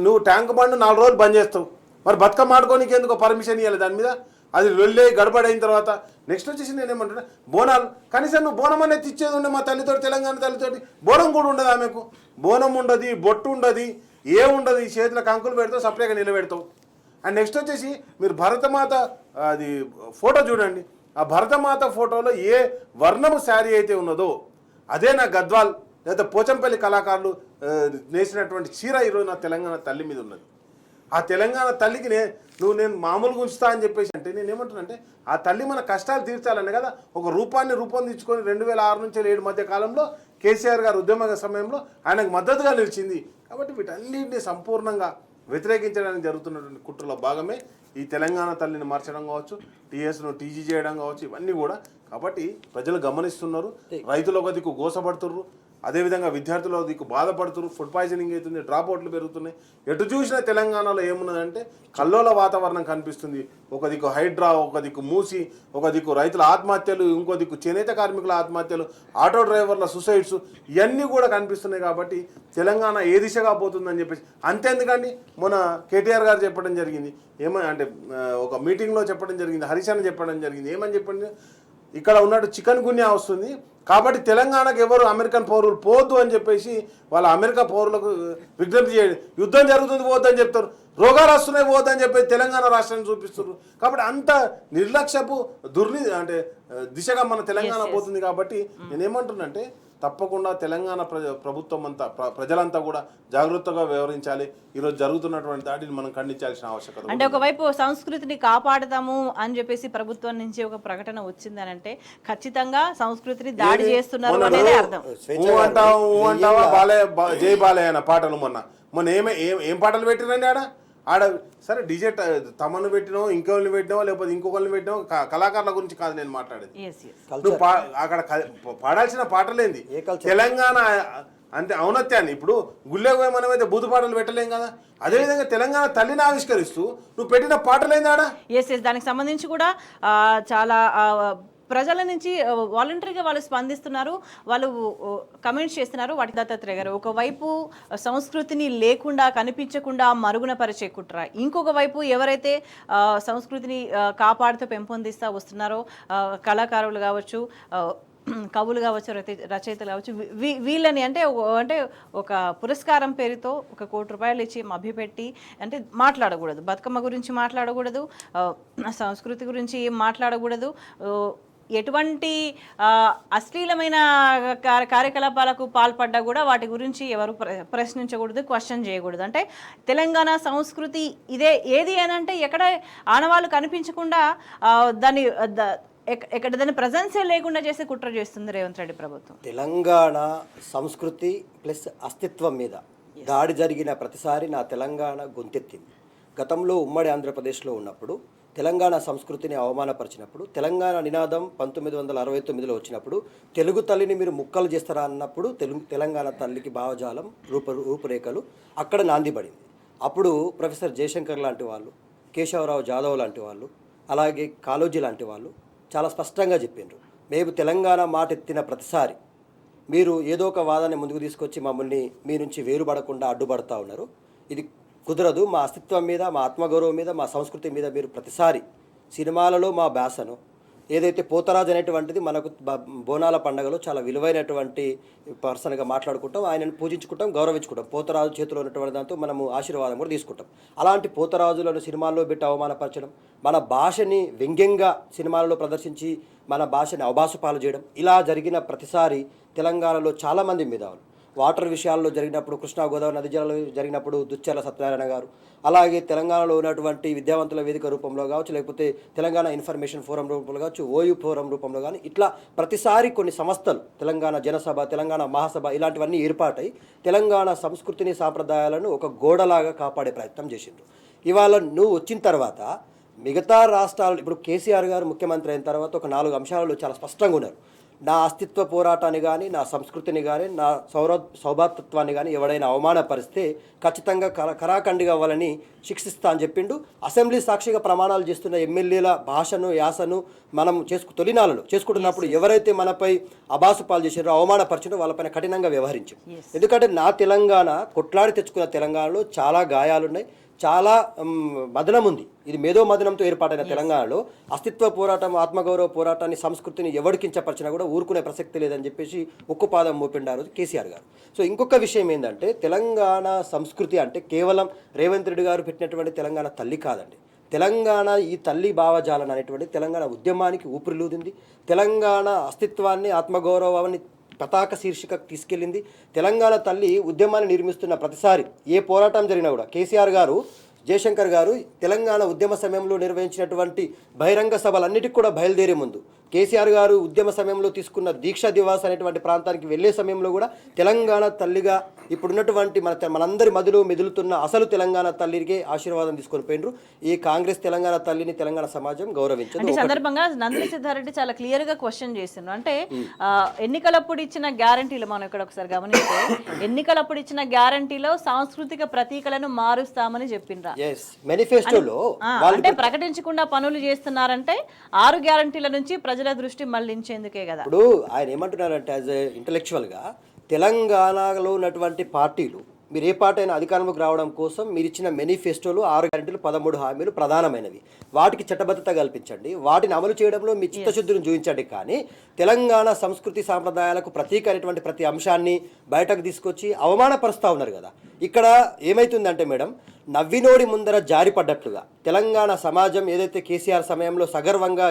నువ్వు ట్యాంక్ బండ్ 4 రోజులు బంద్ చేస్తావు, మరి బతుకమ్మ ఆడుకోనికి ఎందుకు పర్మిషన్ ఇవ్వాలి దాని మీద? అది వెళ్ళే గడబడైన తర్వాత నెక్స్ట్ వచ్చేసి నేనేమంటున్నా, బోనాలు కనీసం నువ్వు బోనం అనేది ఇచ్చేది ఉండే మా తల్లితోటి, తెలంగాణ తల్లితోటి బోనం కూడా ఉండదు ఆమెకు. బోనం ఉండదు, బొట్టు ఉండదు, ఉండదు. ఈ చేతిలో కంకులు పెడతావు, సపరేట్గా నిలబెడతావు. అండ్ నెక్స్ట్ వచ్చేసి మీరు భరతమాత అది ఫోటో చూడండి, ఆ భరతమాత ఫోటోలో ఏ వర్ణము శారీ అయితే ఉన్నదో అదే నా గద్వాల్ లేదా పోచంపల్లి కళాకారులు నేసినటువంటి చీర ఈరోజు నా తెలంగాణ తల్లి మీద ఉన్నది. ఆ తెలంగాణ తల్లికి నేను మామూలుగా ఉంచుతా అని చెప్పేసి అంటే నేనేమంటున్నానంటే ఆ తల్లి మన కష్టాలు తీర్చాలని కదా ఒక రూపాన్ని రూపొందించుకొని 2006 నుంచి 2007 మధ్య కాలంలో కేసీఆర్ గారు ఉద్యమ సమయంలో ఆయనకు మద్దతుగా నిలిచింది. కాబట్టి వీటన్నింటినీ సంపూర్ణంగా వ్యతిరేకించడానికి జరుగుతున్నటువంటి కుట్రలో భాగమే ఈ తెలంగాణ తల్లిని మార్చడం కావచ్చు, టీఎస్ను టీజీ చేయడం కావచ్చు, ఇవన్నీ కూడా. కాబట్టి ప్రజలు గమనిస్తున్నారు, రైతులు ఒక దిక్కు గోసపడుతున్నారు, అదేవిధంగా విద్యార్థులు దిక్కు బాధపడుతున్నారు, ఫుడ్ పాయిజనింగ్ అవుతుంది, డ్రాప్ అవుట్లు పెరుగుతున్నాయి. ఎటు చూసినా తెలంగాణలో ఏమున్నదంటే కల్లోల వాతావరణం కనిపిస్తుంది. ఒక దిక్కు హైడ్రా, ఒక దిక్కు మూసి, ఒక దిక్కు రైతుల ఆత్మహత్యలు, ఇంకో దిక్కు చేనేత కార్మికుల ఆత్మహత్యలు, ఆటో డ్రైవర్ల సూసైడ్స్, ఇవన్నీ కూడా కనిపిస్తున్నాయి. కాబట్టి తెలంగాణ ఏ దిశగా పోతుందని చెప్పేసి అంతేందుకండి మొన్న కేటీఆర్ గారు చెప్పడం జరిగింది, ఏమని అంటే ఒక మీటింగ్లో చెప్పడం జరిగింది, హరీష్ అని చెప్పడం జరిగింది. ఏమని చెప్పండి, ఇక్కడ ఉన్నట్టు చికెన్ గున్యా వస్తుంది కాబట్టి తెలంగాణకు ఎవరు అమెరికన్ పౌరులు పోవద్దు అని చెప్పేసి వాళ్ళ అమెరికా పౌరులకు విజ్ఞప్తి చేయండి. యుద్ధం జరుగుతుంది పోవద్దని చెప్తారు, రోగాలు వస్తున్నాయి పోవద్దని చెప్పేసి తెలంగాణ రాష్ట్రాన్ని చూపిస్తారు. కాబట్టి అంత నిర్లక్ష్యపు అంటే దిశగా మన తెలంగాణ పోతుంది. కాబట్టి నేనేమంటున్నానంటే తప్పకుండా తెలంగాణ ప్రభుత్వం అంతా ప్రజలంతా కూడా జాగృతగా వ్యవహరించాలి. ఈరోజు జరుగుతున్నటువంటి దాడిని మనం ఖండించాల్సిన ఆవశ్యకత. అంటే ఒకవైపు సంస్కృతిని కాపాడతాము అని చెప్పేసి ప్రభుత్వం నుంచి ఒక ప్రకటన వచ్చిందని అంటే ఖచ్చితంగా సంస్కృతిని దాడి చేస్తున్నారు అనేది అర్థం. అంటావా జై బాలయ్య అన్న పాటలు మొన్న ఏం పాటలు పెట్టిరండి ఆడ సరే డీజే తమను పెట్టినో ఇంకొకరిని పెట్టినో లేకపోతే ఇంకొకరిని పెట్టినో కళాకారుల గురించి కాదు నేను మాట్లాడేది. నువ్వు అక్కడ పాడాల్సిన పాటలేంది తెలంగాణ అంటే ఔన్నత్యాన్ని. ఇప్పుడు గుళ్ళకు పోయి మనమైతే బూతు పాటలు పెట్టలేం కదా, అదేవిధంగా తెలంగాణ తల్లిని ఆవిష్కరిస్తూ నువ్వు పెట్టిన పాటలేంది ఆడ. దానికి సంబంధించి కూడా చాలా ప్రజల నుంచి వాలంటరీగా వాళ్ళు స్పందిస్తున్నారు, వాళ్ళు కమెంట్స్ చేస్తున్నారు. వాటి దత్తాత్రేయ గారు ఒకవైపు సంస్కృతిని లేకుండా కనిపించకుండా మరుగున పరిచే కుట్ర, ఇంకొక వైపు ఎవరైతే సంస్కృతిని కాపాడుతూ పెంపొందిస్తూ వస్తున్నారో కళాకారులు కావచ్చు, కవులు కావచ్చు, రచయితలు కావచ్చు, వీళ్ళని అంటే ఒక పురస్కారం పేరుతో ₹1 ఇచ్చి మభ్యపెట్టి అంటే మాట్లాడకూడదు, బతుకమ్మ గురించి మాట్లాడకూడదు, సంస్కృతి గురించి మాట్లాడకూడదు, ఎటువంటి అశ్లీలమైన కార్యకలాపాలకు పాల్పడ్డా కూడా వాటి గురించి ఎవరు ప్రశ్నించకూడదు, క్వశ్చన్ చేయకూడదు. అంటే తెలంగాణ సంస్కృతి ఇదే ఏది అని అంటే ఎక్కడ ఆనవాళ్ళు కనిపించకుండా దాని ప్రజెన్సే లేకుండా చేసే కుట్ర చేస్తుంది రేవంత్ రెడ్డి ప్రభుత్వం. తెలంగాణ సంస్కృతి ప్లస్ అస్తిత్వం మీద దాడి జరిగిన ప్రతిసారి నా తెలంగాణ గొంతెత్తింది. గతంలో ఉమ్మడి ఆంధ్రప్రదేశ్లో ఉన్నప్పుడు తెలంగాణ సంస్కృతిని అవమానపరిచినప్పుడు తెలంగాణ నినాదం 1969లో వచ్చినప్పుడు తెలుగు తల్లిని మీరు ముక్కలు చేస్తారా అన్నప్పుడు తెలంగాణ తల్లికి భావజాలం రూపురేఖలు అక్కడ నాంది పడింది. అప్పుడు ప్రొఫెసర్ జయశంకర్ లాంటి వాళ్ళు, కేశవరావు జాదవ్ లాంటి వాళ్ళు, అలాగే కాళోజీ లాంటి వాళ్ళు చాలా స్పష్టంగా చెప్పిండ్రు, మేము తెలంగాణ మాట ఎత్తిన ప్రతిసారి మీరు ఏదో ఒక వాదాన్ని ముందుకు తీసుకొచ్చి మమ్మల్ని మీ నుంచి వేరుపడకుండా అడ్డుపడతా ఉన్నారు. ఇది కుదరదు. మా అస్తిత్వం మీద, మా ఆత్మగౌరవం మీద, మా సంస్కృతి మీద మీరు ప్రతిసారి సినిమాలలో మా భాషను ఏదైతే పోతరాజు అనేటువంటిది మనకు బోనాల పండుగలో చాలా విలువైనటువంటి పర్సన్గా మాట్లాడుకుంటాం, ఆయనను పూజించుకుంటాం, గౌరవించుకుంటాం. పోతరాజు చేతిలో ఉన్నటువంటి దాంతో మనము ఆశీర్వాదం కూడా తీసుకుంటాం. అలాంటి పోతరాజులను సినిమాల్లో పెట్టి అవమానపరచడం, మన భాషని వ్యంగ్యంగా సినిమాలలో ప్రదర్శించి మన భాషని అవభాసపాలు చేయడం, ఇలా జరిగిన ప్రతిసారి తెలంగాణలో చాలామంది మేధావులు వాటర్ విషయాల్లో జరిగినప్పుడు, కృష్ణా గోదావరి నది జలాలు జరిగినప్పుడు దుచ్చెర్ల సత్యనారాయణ గారు, అలాగే తెలంగాణలో ఉన్నటువంటి విద్యావంతుల వేదిక రూపంలో కావచ్చు, లేకపోతే తెలంగాణ ఇన్ఫర్మేషన్ ఫోరం రూపంలో కావచ్చు, ఓయూ ఫోరం రూపంలో కానీ ఇట్లా ప్రతిసారి కొన్ని సంస్థలు, తెలంగాణ జనసభ, తెలంగాణ మహాసభ ఇలాంటివన్నీ ఏర్పాటై తెలంగాణ సంస్కృతిని సాంప్రదాయాలను ఒక గోడలాగా కాపాడే ప్రయత్నం చేసిండ్రు. ఇవాళ నువ్వు వచ్చిన తర్వాత మిగతా రాష్ట్రాలు, ఇప్పుడు కేసీఆర్ గారు ముఖ్యమంత్రి అయిన తర్వాత ఒక 4 అంశాలలో చాలా స్పష్టంగా ఉన్నారు. నా అస్తిత్వ పోరాటాన్ని కానీ, నా సంస్కృతిని కానీ, నా సౌభాతృత్వాన్ని కానీ ఎవడైనా అవమానపరిస్తే ఖచ్చితంగా కరాఖండిగా అవ్వాలని శిక్షిస్తా అని చెప్పిండు. అసెంబ్లీ సాక్షిగా ప్రమాణాలు చేస్తున్న ఎమ్మెల్యేల భాషను, యాసను మనం తొలినాలలో చేసుకుంటున్నప్పుడు ఎవరైతే మనపై అబాసుపాలు చేసారో, అవమానపరిచారో వాళ్ళపైన కఠినంగా వ్యవహరించాం. ఎందుకంటే నా తెలంగాణ కొట్లాడి తెచ్చుకున్న తెలంగాణలో చాలా గాయాలున్నాయి, చాలా మదనం ఉంది. ఇది మేధో మదనంతో ఏర్పాటైన తెలంగాణలో అస్తిత్వ పోరాటం, ఆత్మగౌరవ పోరాటాన్ని, సంస్కృతిని ఎవడు కించపరిచినా కూడా ఊరుకునే ప్రసక్తి లేదని చెప్పేసి ఉక్కుపాదం మోపిండారు కేసీఆర్ గారు. సో ఇంకొక విషయం ఏంటంటే, తెలంగాణ సంస్కృతి అంటే కేవలం రేవంత్ రెడ్డి గారు పెట్టినటువంటి తెలంగాణ తల్లి కాదండి. తెలంగాణ ఈ తల్లి భావజాలం అనేటువంటి తెలంగాణ ఉద్యమానికి ఊపిరిలూదింది. తెలంగాణ అస్తిత్వాన్ని, ఆత్మగౌరవాన్ని పతాక శీర్షికకు తీసుకెళ్ళింది. తెలంగాణ తల్లి ఉద్యమాన్ని నిర్మిస్తున్న ప్రతిసారి ఏ పోరాటం జరిగినా కూడా కేసీఆర్ గారు, జయశంకర్ గారు తెలంగాణ ఉద్యమ సమయంలో నిర్వహించినటువంటి బహిరంగ సభలన్నిటికీ కూడా బయలుదేరే ముందు కేసీఆర్ గారు ఉద్యమ సమయంలో తీసుకున్న దీక్షా దివాస్ అనేటువంటి ప్రాంతానికి వెళ్ళే సమయంలో కూడా తెలంగాణ తల్లిగా ఇప్పుడున్నటువంటి మనందరి మదిలో మెదులుతున్న అసలు తెలంగాణ తల్లికే ఆశీర్వాదం తీసుకొని పోయినరు. ఈ కాంగ్రెస్ తెలంగాణ తల్లిని తెలంగాణ సమాజం గౌరవించదు. ఈ సందర్భంగా నందిని సిద్ధారెడ్డి చాలా క్లియర్ గా క్వశ్చన్ చేస్తున్నారు. అంటే ఎన్నికలప్పుడు ఇచ్చిన గ్యారంటీలు మనం ఇక్కడ ఒకసారి గమనిస్తే, ఎన్నికలప్పుడు ఇచ్చిన గ్యారంటీలో సాంస్కృతిక ప్రతీకలను మారుస్తామని చెప్పిండ్రా. మేనిఫెస్టోలో అంటే ప్రకటించకుండా పనులు చేస్తున్నారంటే 6 గ్యారంటీల నుంచి ప్రజల దృష్టి మళ్లించేందుకే కదా. ఇప్పుడు ఆయన ఏమంటున్నారంటే, యాజ్ ఏ ఇంటలెక్చువల్గా తెలంగాణలో ఉన్నటువంటి పార్టీలు మీరు ఏ పార్టీ అయినా అధికారంలోకి రావడం కోసం మీరు ఇచ్చిన మేనిఫెస్టోలు 6 గ్యారెంటీలు 13 హామీలు ప్రధానమైనవి. వాటికి చట్టబద్ధత కల్పించండి, వాటిని అమలు చేయడంలో మీ చిత్తశుద్ధిని చూపించండి. కానీ తెలంగాణ సంస్కృతి సాంప్రదాయాలకు ప్రతీక అయినటువంటి ప్రతి అంశాన్ని బయటకు తీసుకొచ్చి అవమానపరుస్తూ ఉన్నారు కదా. ఇక్కడ ఏమైతుందంటే మేడం, నవ్వినోడి ముందర జారిపడ్డట్లుగా తెలంగాణ సమాజం ఏదైతే కేసీఆర్ సమయంలో సగర్వంగా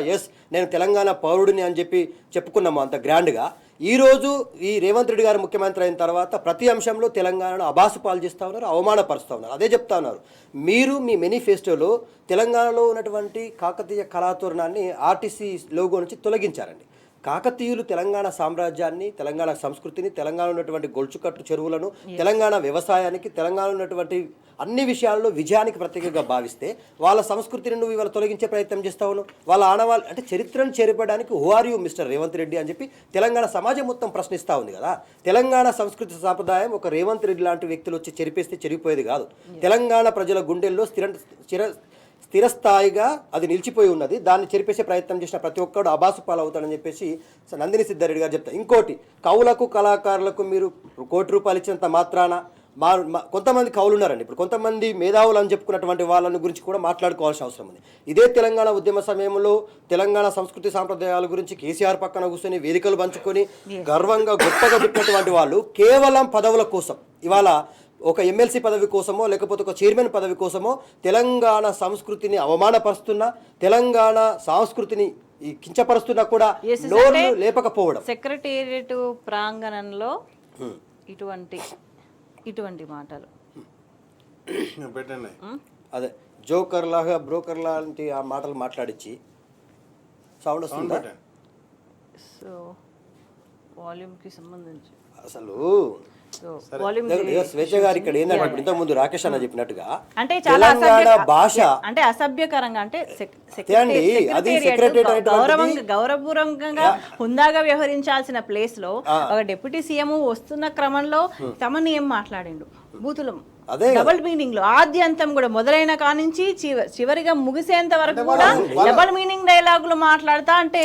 నేను తెలంగాణ పౌరుడిని అని చెప్పి చెప్పుకున్నామో అంత గ్రాండ్గా, ఈరోజు ఈ రేవంత్ రెడ్డి గారు ముఖ్యమంత్రి అయిన తర్వాత ప్రతి అంశంలో తెలంగాణను అబాసుపాలు చేస్తూ ఉన్నారు, అవమానపరుస్తూ ఉన్నారు. అదే చెప్తా ఉన్నారు, మీరు మీ మేనిఫెస్టోలో తెలంగాణలో ఉన్నటువంటి కాకతీయ కళాతోరణాన్ని ఆర్టీసీ లోగో నుంచి తొలగించారండి. కాకతీయులు తెలంగాణ సామ్రాజ్యాన్ని, తెలంగాణ సంస్కృతిని, తెలంగాణ ఉన్నటువంటి గొలుచుకట్టు చెరువులను, తెలంగాణ వ్యవసాయానికి, తెలంగాణ ఉన్నటువంటి అన్ని విషయాల్లో విజయానికి ప్రత్యేకంగా భావిస్తే వాళ్ళ సంస్కృతిని నువ్వు ఇవాళ తొలగించే ప్రయత్నం చేస్తావు. వాళ్ళ ఆనవాళ్ళు అంటే చరిత్రను చేరిపడానికి who are you mister Revanth Reddy అని చెప్పి తెలంగాణ సమాజం మొత్తం ప్రశ్నిస్తూ ఉంది కదా. తెలంగాణ సంస్కృతి సాంప్రదాయం ఒక రేవంత్ రెడ్డి లాంటి వ్యక్తులు వచ్చి చెరిపేస్తే చెరిగిపోయేది కాదు. తెలంగాణ ప్రజల గుండెల్లో స్థిరస్థాయిగా అది నిలిచిపోయి ఉన్నది. దాన్ని చెరిపేసే ప్రయత్నం చేసిన ప్రతి ఒక్కడు అబాసు పాలవుతాడని చెప్పేసి నందిని సిద్ధారెడ్డి గారు చెప్తారు. ఇంకోటి, కవులకు కళాకారులకు మీరు ₹1 కోటి ఇచ్చినంత మాత్రాన కొంతమంది కవులు ఉన్నారండి. ఇప్పుడు కొంతమంది మేధావులు అని చెప్పుకున్నటువంటి వాళ్ళని గురించి కూడా మాట్లాడుకోవాల్సిన అవసరం ఉంది. ఇదే తెలంగాణ ఉద్యమ సమయంలో తెలంగాణ సంస్కృతి సాంప్రదాయాల గురించి కేసీఆర్ పక్కన కూర్చొని వేదికలు పంచుకొని గర్వంగా గొప్పగా పెట్టినటువంటి వాళ్ళు కేవలం పదవుల కోసం ఇవాళ ఒక ఎమ్మెల్సీ పదవి కోసమో లేకపోతే ఒక చైర్మన్ పదవి కోసమో తెలంగాణ సంస్కృతిని అవమానపరుస్తున్నా, తెలంగాణ సంస్కృతిని కించపరుస్తున్నా కూడా నోరు లేపకపోవడం. సెక్రటేరియట్ ప్రాంగణంలో ఇటువంటి మాటలు పెట్టండి. అదే జోకర్ లాగా బ్రోకర్ లాంటి ఆ మాటలు మాట్లాడించి సౌండ్ వస్తుందా? సో వాల్యూమ్కి సంబంధించి అసలు వాల్యూమ్ స్వేచ్ఛ గారు ఇక్కడ ఏంటంటే ఇప్పుడు ఇంతకు ముందు రాకేష్ అన్న చెప్పినట్టుగా అంటే చాలా తెలంగాణ భాష అంటే అసభ్యకరంగా అంటే అండి, అది సెక్రటేరియట్ గౌరవపూర్వకంగా హుందాగా వ్యవహరించాల్సిన ప్లేస్ లో ఒక డిప్యూటీ సీఎం వస్తున్న క్రమంలో తమని ఏం మాట్లాడిండు బూతులు అదే డబుల్ మీనింగ్ లో ఆద్యంతం కూడా మొదలైన కానించి చివరిగా ముగిసేంత వరకు కూడా డబుల్ మీనింగ్ డైలాగులు మాట్లాడతా అంటే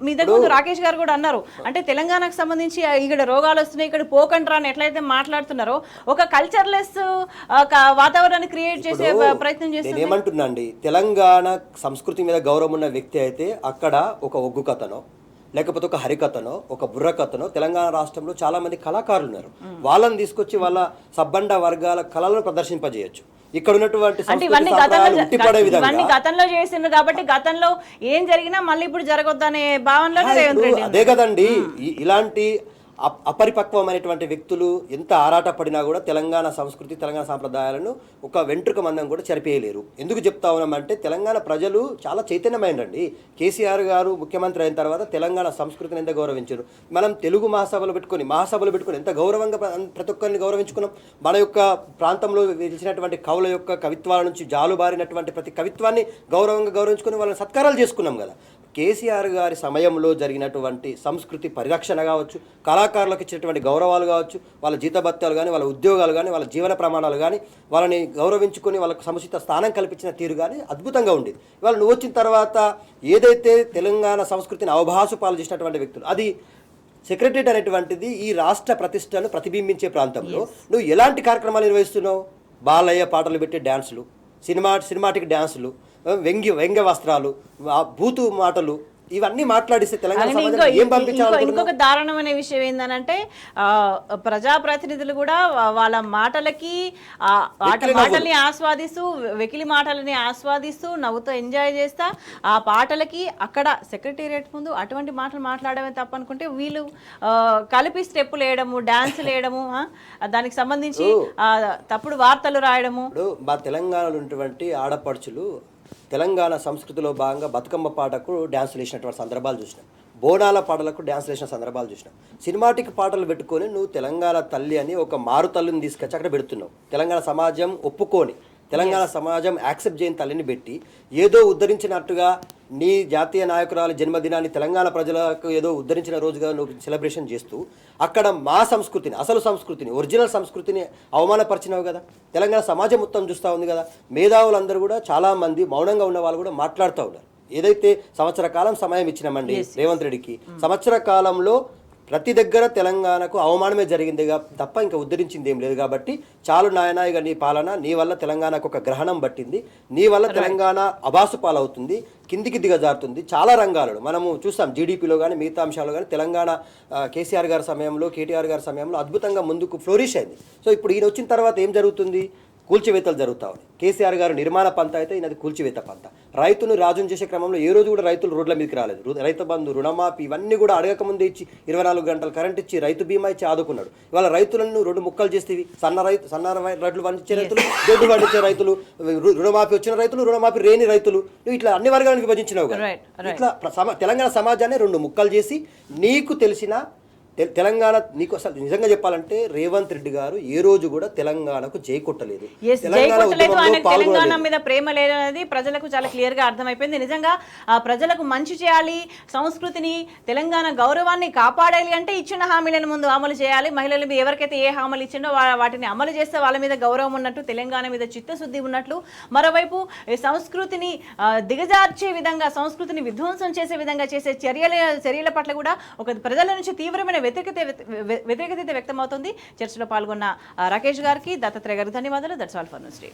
మీ దగ్గర రాకేష్ గారు కూడా అన్నారు అంటే తెలంగాణకు సంబంధించి ఇక్కడ రోగాలు వస్తున్నాయి ఇక్కడ పోకంట్రా అని ఎట్లయితే మాట్లాడుతున్నారో ఒక కల్చర్లెస్ వాతావరణాన్ని క్రియేట్ చేసే ప్రయత్నం చేస్తారు. ఏమంటున్నా అండి, తెలంగాణ సంస్కృతి మీద గౌరవం ఉన్న వ్యక్తి అయితే అక్కడ ఒక ఒగ్గు కథనో లేకపోతే ఒక హరికథనో ఒక బుర్ర కథనో తెలంగాణ రాష్ట్రంలో చాలా మంది కళాకారులు ఉన్నారు, వాళ్ళని తీసుకొచ్చి వాళ్ళ సబ్బండ వర్గాల కళలను ప్రదర్శింపజేయచ్చు. ఇక్కడ ఉన్నటువంటి ఇవన్నీ గతంలో చేసిండ్రు కాబట్టి గతంలో ఏం జరిగినా మళ్ళీ ఇప్పుడు జరగొద్దనే భావనలో రేవంత్ రెడ్డి అదే కదండి. ఇలాంటి అపరిపక్వమైనటువంటి వ్యక్తులు ఎంత ఆరాటపడినా కూడా తెలంగాణ సంస్కృతి తెలంగాణ సాంప్రదాయాలను ఒక వెంట్రుక మందం కూడా చెరిపేయలేరు. ఎందుకు చెప్తా ఉన్నామంటే తెలంగాణ ప్రజలు చాలా చైతన్యమైనండి. కేసీఆర్ గారు ముఖ్యమంత్రి అయిన తర్వాత తెలంగాణ సంస్కృతిని ఎంత గౌరవించారు. మనం తెలుగు మహాసభలు పెట్టుకొని ఎంత గౌరవంగా ప్రతి ఒక్కరిని గౌరవించుకున్నాం. మన యొక్క ప్రాంతంలో వెలిచినటువంటి కవుల యొక్క కవిత్వాల నుంచి జాలుబారినటువంటి ప్రతి కవిత్వాన్ని గౌరవంగా గౌరవించుకొని వాళ్ళని సత్కారాలు చేసుకున్నాం కదా. కేసీఆర్ గారి సమయంలో జరిగినటువంటి సంస్కృతి పరిరక్షణ కావచ్చు, కళాకారులకు ఇచ్చినటువంటి గౌరవాలు కావచ్చు, వాళ్ళ జీతభత్యాలు కానీ వాళ్ళ ఉద్యోగాలు కానీ వాళ్ళ జీవన ప్రమాణాలు కానీ వాళ్ళని గౌరవించుకొని వాళ్ళకు సముచిత స్థానం కల్పించిన తీరు కానీ అద్భుతంగా ఉండేది. ఇవాళ నువ్వు వచ్చిన తర్వాత ఏదైతే తెలంగాణ సంస్కృతిని అవభాసు పాలు చేసినటువంటి వ్యక్తులు, అది సెక్రటరియట్ అనేటువంటిది ఈ రాష్ట్ర ప్రతిష్టను ప్రతిబింబించే ప్రాంతంలో నువ్వు ఎలాంటి కార్యక్రమాలు నిర్వహిస్తున్నావు? బాలయ్య పాటలు పెట్టి డ్యాన్సులు, సినిమాటిక్ డ్యాన్సులు, వ్యంగ్య వస్త్రాలు, బూతు మాటలు, ఇవన్నీ మాట్లాడిస్తే తెలంగాణ ఏం పంపించాలి? ఇంకొక దారుణమైన విషయం ఏంటంటే ప్రజాప్రతినిధులు కూడా వాళ్ళ మాటల్ని ఆస్వాదిస్తూ వెకిలి మాటలని ఆస్వాదిస్తూ నవ్వుతో ఎంజాయ్ చేస్తా ఆ పాటలకి అక్కడ సెక్రటేరియట్ ముందు అటువంటి మాటలు మాట్లాడమే తప్పనుకుంటే వీళ్ళు కలిపి స్టెప్పులు వేయడము, డాన్సులు వేయడము, దానికి సంబంధించి తప్పుడు వార్తలు రాయడము. మా తెలంగాణలో ఉన్నటువంటి ఆడపడుచులు తెలంగాణ సంస్కృతిలో భాగంగా బతుకమ్మ పాటకు డ్యాన్సులు వేసినటువంటి సందర్భాలు చూసినాం, బోనాల పాటలకు డ్యాన్సులు వేసిన సందర్భాలు చూసినాం. సినిమాటిక్ పాటలు పెట్టుకొని నువ్వు తెలంగాణ తల్లి అని ఒక మారు తల్లిని తీసుకొచ్చి అక్కడ పెడుతున్నావు. తెలంగాణ సమాజం ఒప్పుకొని తెలంగాణ సమాజం యాక్సెప్ట్ చేయని తల్లిని పెట్టి ఏదో ఉద్ధరించినట్టుగా నీ జాతీయ నాయకురాలి జన్మదినాన్ని తెలంగాణ ప్రజలకు ఏదో ఉద్ధరించిన రోజుగా నువ్వు సెలబ్రేషన్ చేస్తూ అక్కడ మా సంస్కృతిని, అసలు సంస్కృతిని, ఒరిజినల్ సంస్కృతిని అవమానపరిచినావు కదా. తెలంగాణ సమాజం మొత్తం చూస్తూ ఉంది కదా. మేధావులందరూ కూడా చాలామంది మౌనంగా ఉన్న వాళ్ళు కూడా మాట్లాడుతూ ఉన్నారు. ఏదైతే సంవత్సర కాలం సమయం ఇచ్చినామండి రేవంత్ రెడ్డికి, సంవత్సర కాలంలో ప్రతి దగ్గర తెలంగాణకు అవమానమే జరిగింది తప్ప ఇంకా ఉద్ధరించింది ఏం లేదు. కాబట్టి చాలు నాయనాయిగా నీ పాలన, నీ వల్ల తెలంగాణకు ఒక గ్రహణం పట్టింది, నీ వల్ల తెలంగాణ అబాసు పాలవుతుంది, కిందికి దిగజారుతుంది. చాలా రంగాలలో మనము చూస్తాం, జీడిపిలో కానీ మిగతా అంశాలు కానీ తెలంగాణ కేసీఆర్ గారి సమయంలో, కేటీఆర్ గారి సమయంలో అద్భుతంగా ముందుకు ఫ్లోరిష్ అయింది. సో ఇప్పుడు ఈయన వచ్చిన తర్వాత ఏం జరుగుతుంది? కూల్చివేతలు జరుగుతూ ఉన్నాయి. కేసీఆర్ గారు నిర్మాణ పంత అయితే ఈయనది కూల్చివేత పంత. రైతును రాజును చేసే క్రమంలో ఏ రోజు కూడా రైతులు రోడ్ల మీదకి రాలేదు. రైతు బంధు, రుణమాఫీ ఇవన్నీ కూడా అడగకముందే ఇచ్చి 24 గంటలు కరెంట్ ఇచ్చి రైతు బీమా ఇచ్చి ఆదుకున్నాడు. ఇవాళ రైతులను 2 ముక్కలు చేస్తేవి, సన్న రడ్లు పండించే రైతులు, దొడ్డు పండించే రైతులు, రుణమాఫీ వచ్చిన రైతులు, రుణమాఫీ లేని రైతులు, నువ్వు ఇట్లా అన్ని వర్గాలకు విభజించినావు కదా. ఇట్లా తెలంగాణ సమాజాన్ని 2 ముక్కలు చేసి నీకు తెలిసిన తెలంగాణ నీకు అసలు నిజంగా చెప్పాలంటే రేవంత్ రెడ్డి గారు ఏ రోజు కూడా తెలంగాణకు జై కొట్టలేదు. తెలంగాణ మీద ప్రేమ లేదనేది ప్రజలకు చాలా క్లియర్ గా అర్థమైపోయింది. నిజంగా ప్రజలకు మంచి చేయాలి, సంస్కృతిని, తెలంగాణ గౌరవాన్ని కాపాడాలి అంటే ఇచ్చిన హామీలను ముందు అమలు చేయాలి. మహిళలు ఎవరికైతే ఏ హామీలు ఇచ్చిండో వాటిని అమలు చేస్తే వాళ్ళ మీద గౌరవం ఉన్నట్టు, తెలంగాణ మీద చిత్తశుద్ధి ఉన్నట్లు. మరోవైపు సంస్కృతిని దిగజార్చే విధంగా, సంస్కృతిని విధ్వంసం చేసే విధంగా చేసే చర్యల పట్ల కూడా ఒక ప్రజల నుంచి తీవ్రమైన వ్యతిరేకత వ్యక్తమవుతుంది. చర్చలో పాల్గొన్న రాకేష్ గారికి, దత్తాత్రేయ గారికి ధన్యవాదాలు. That's all for news day.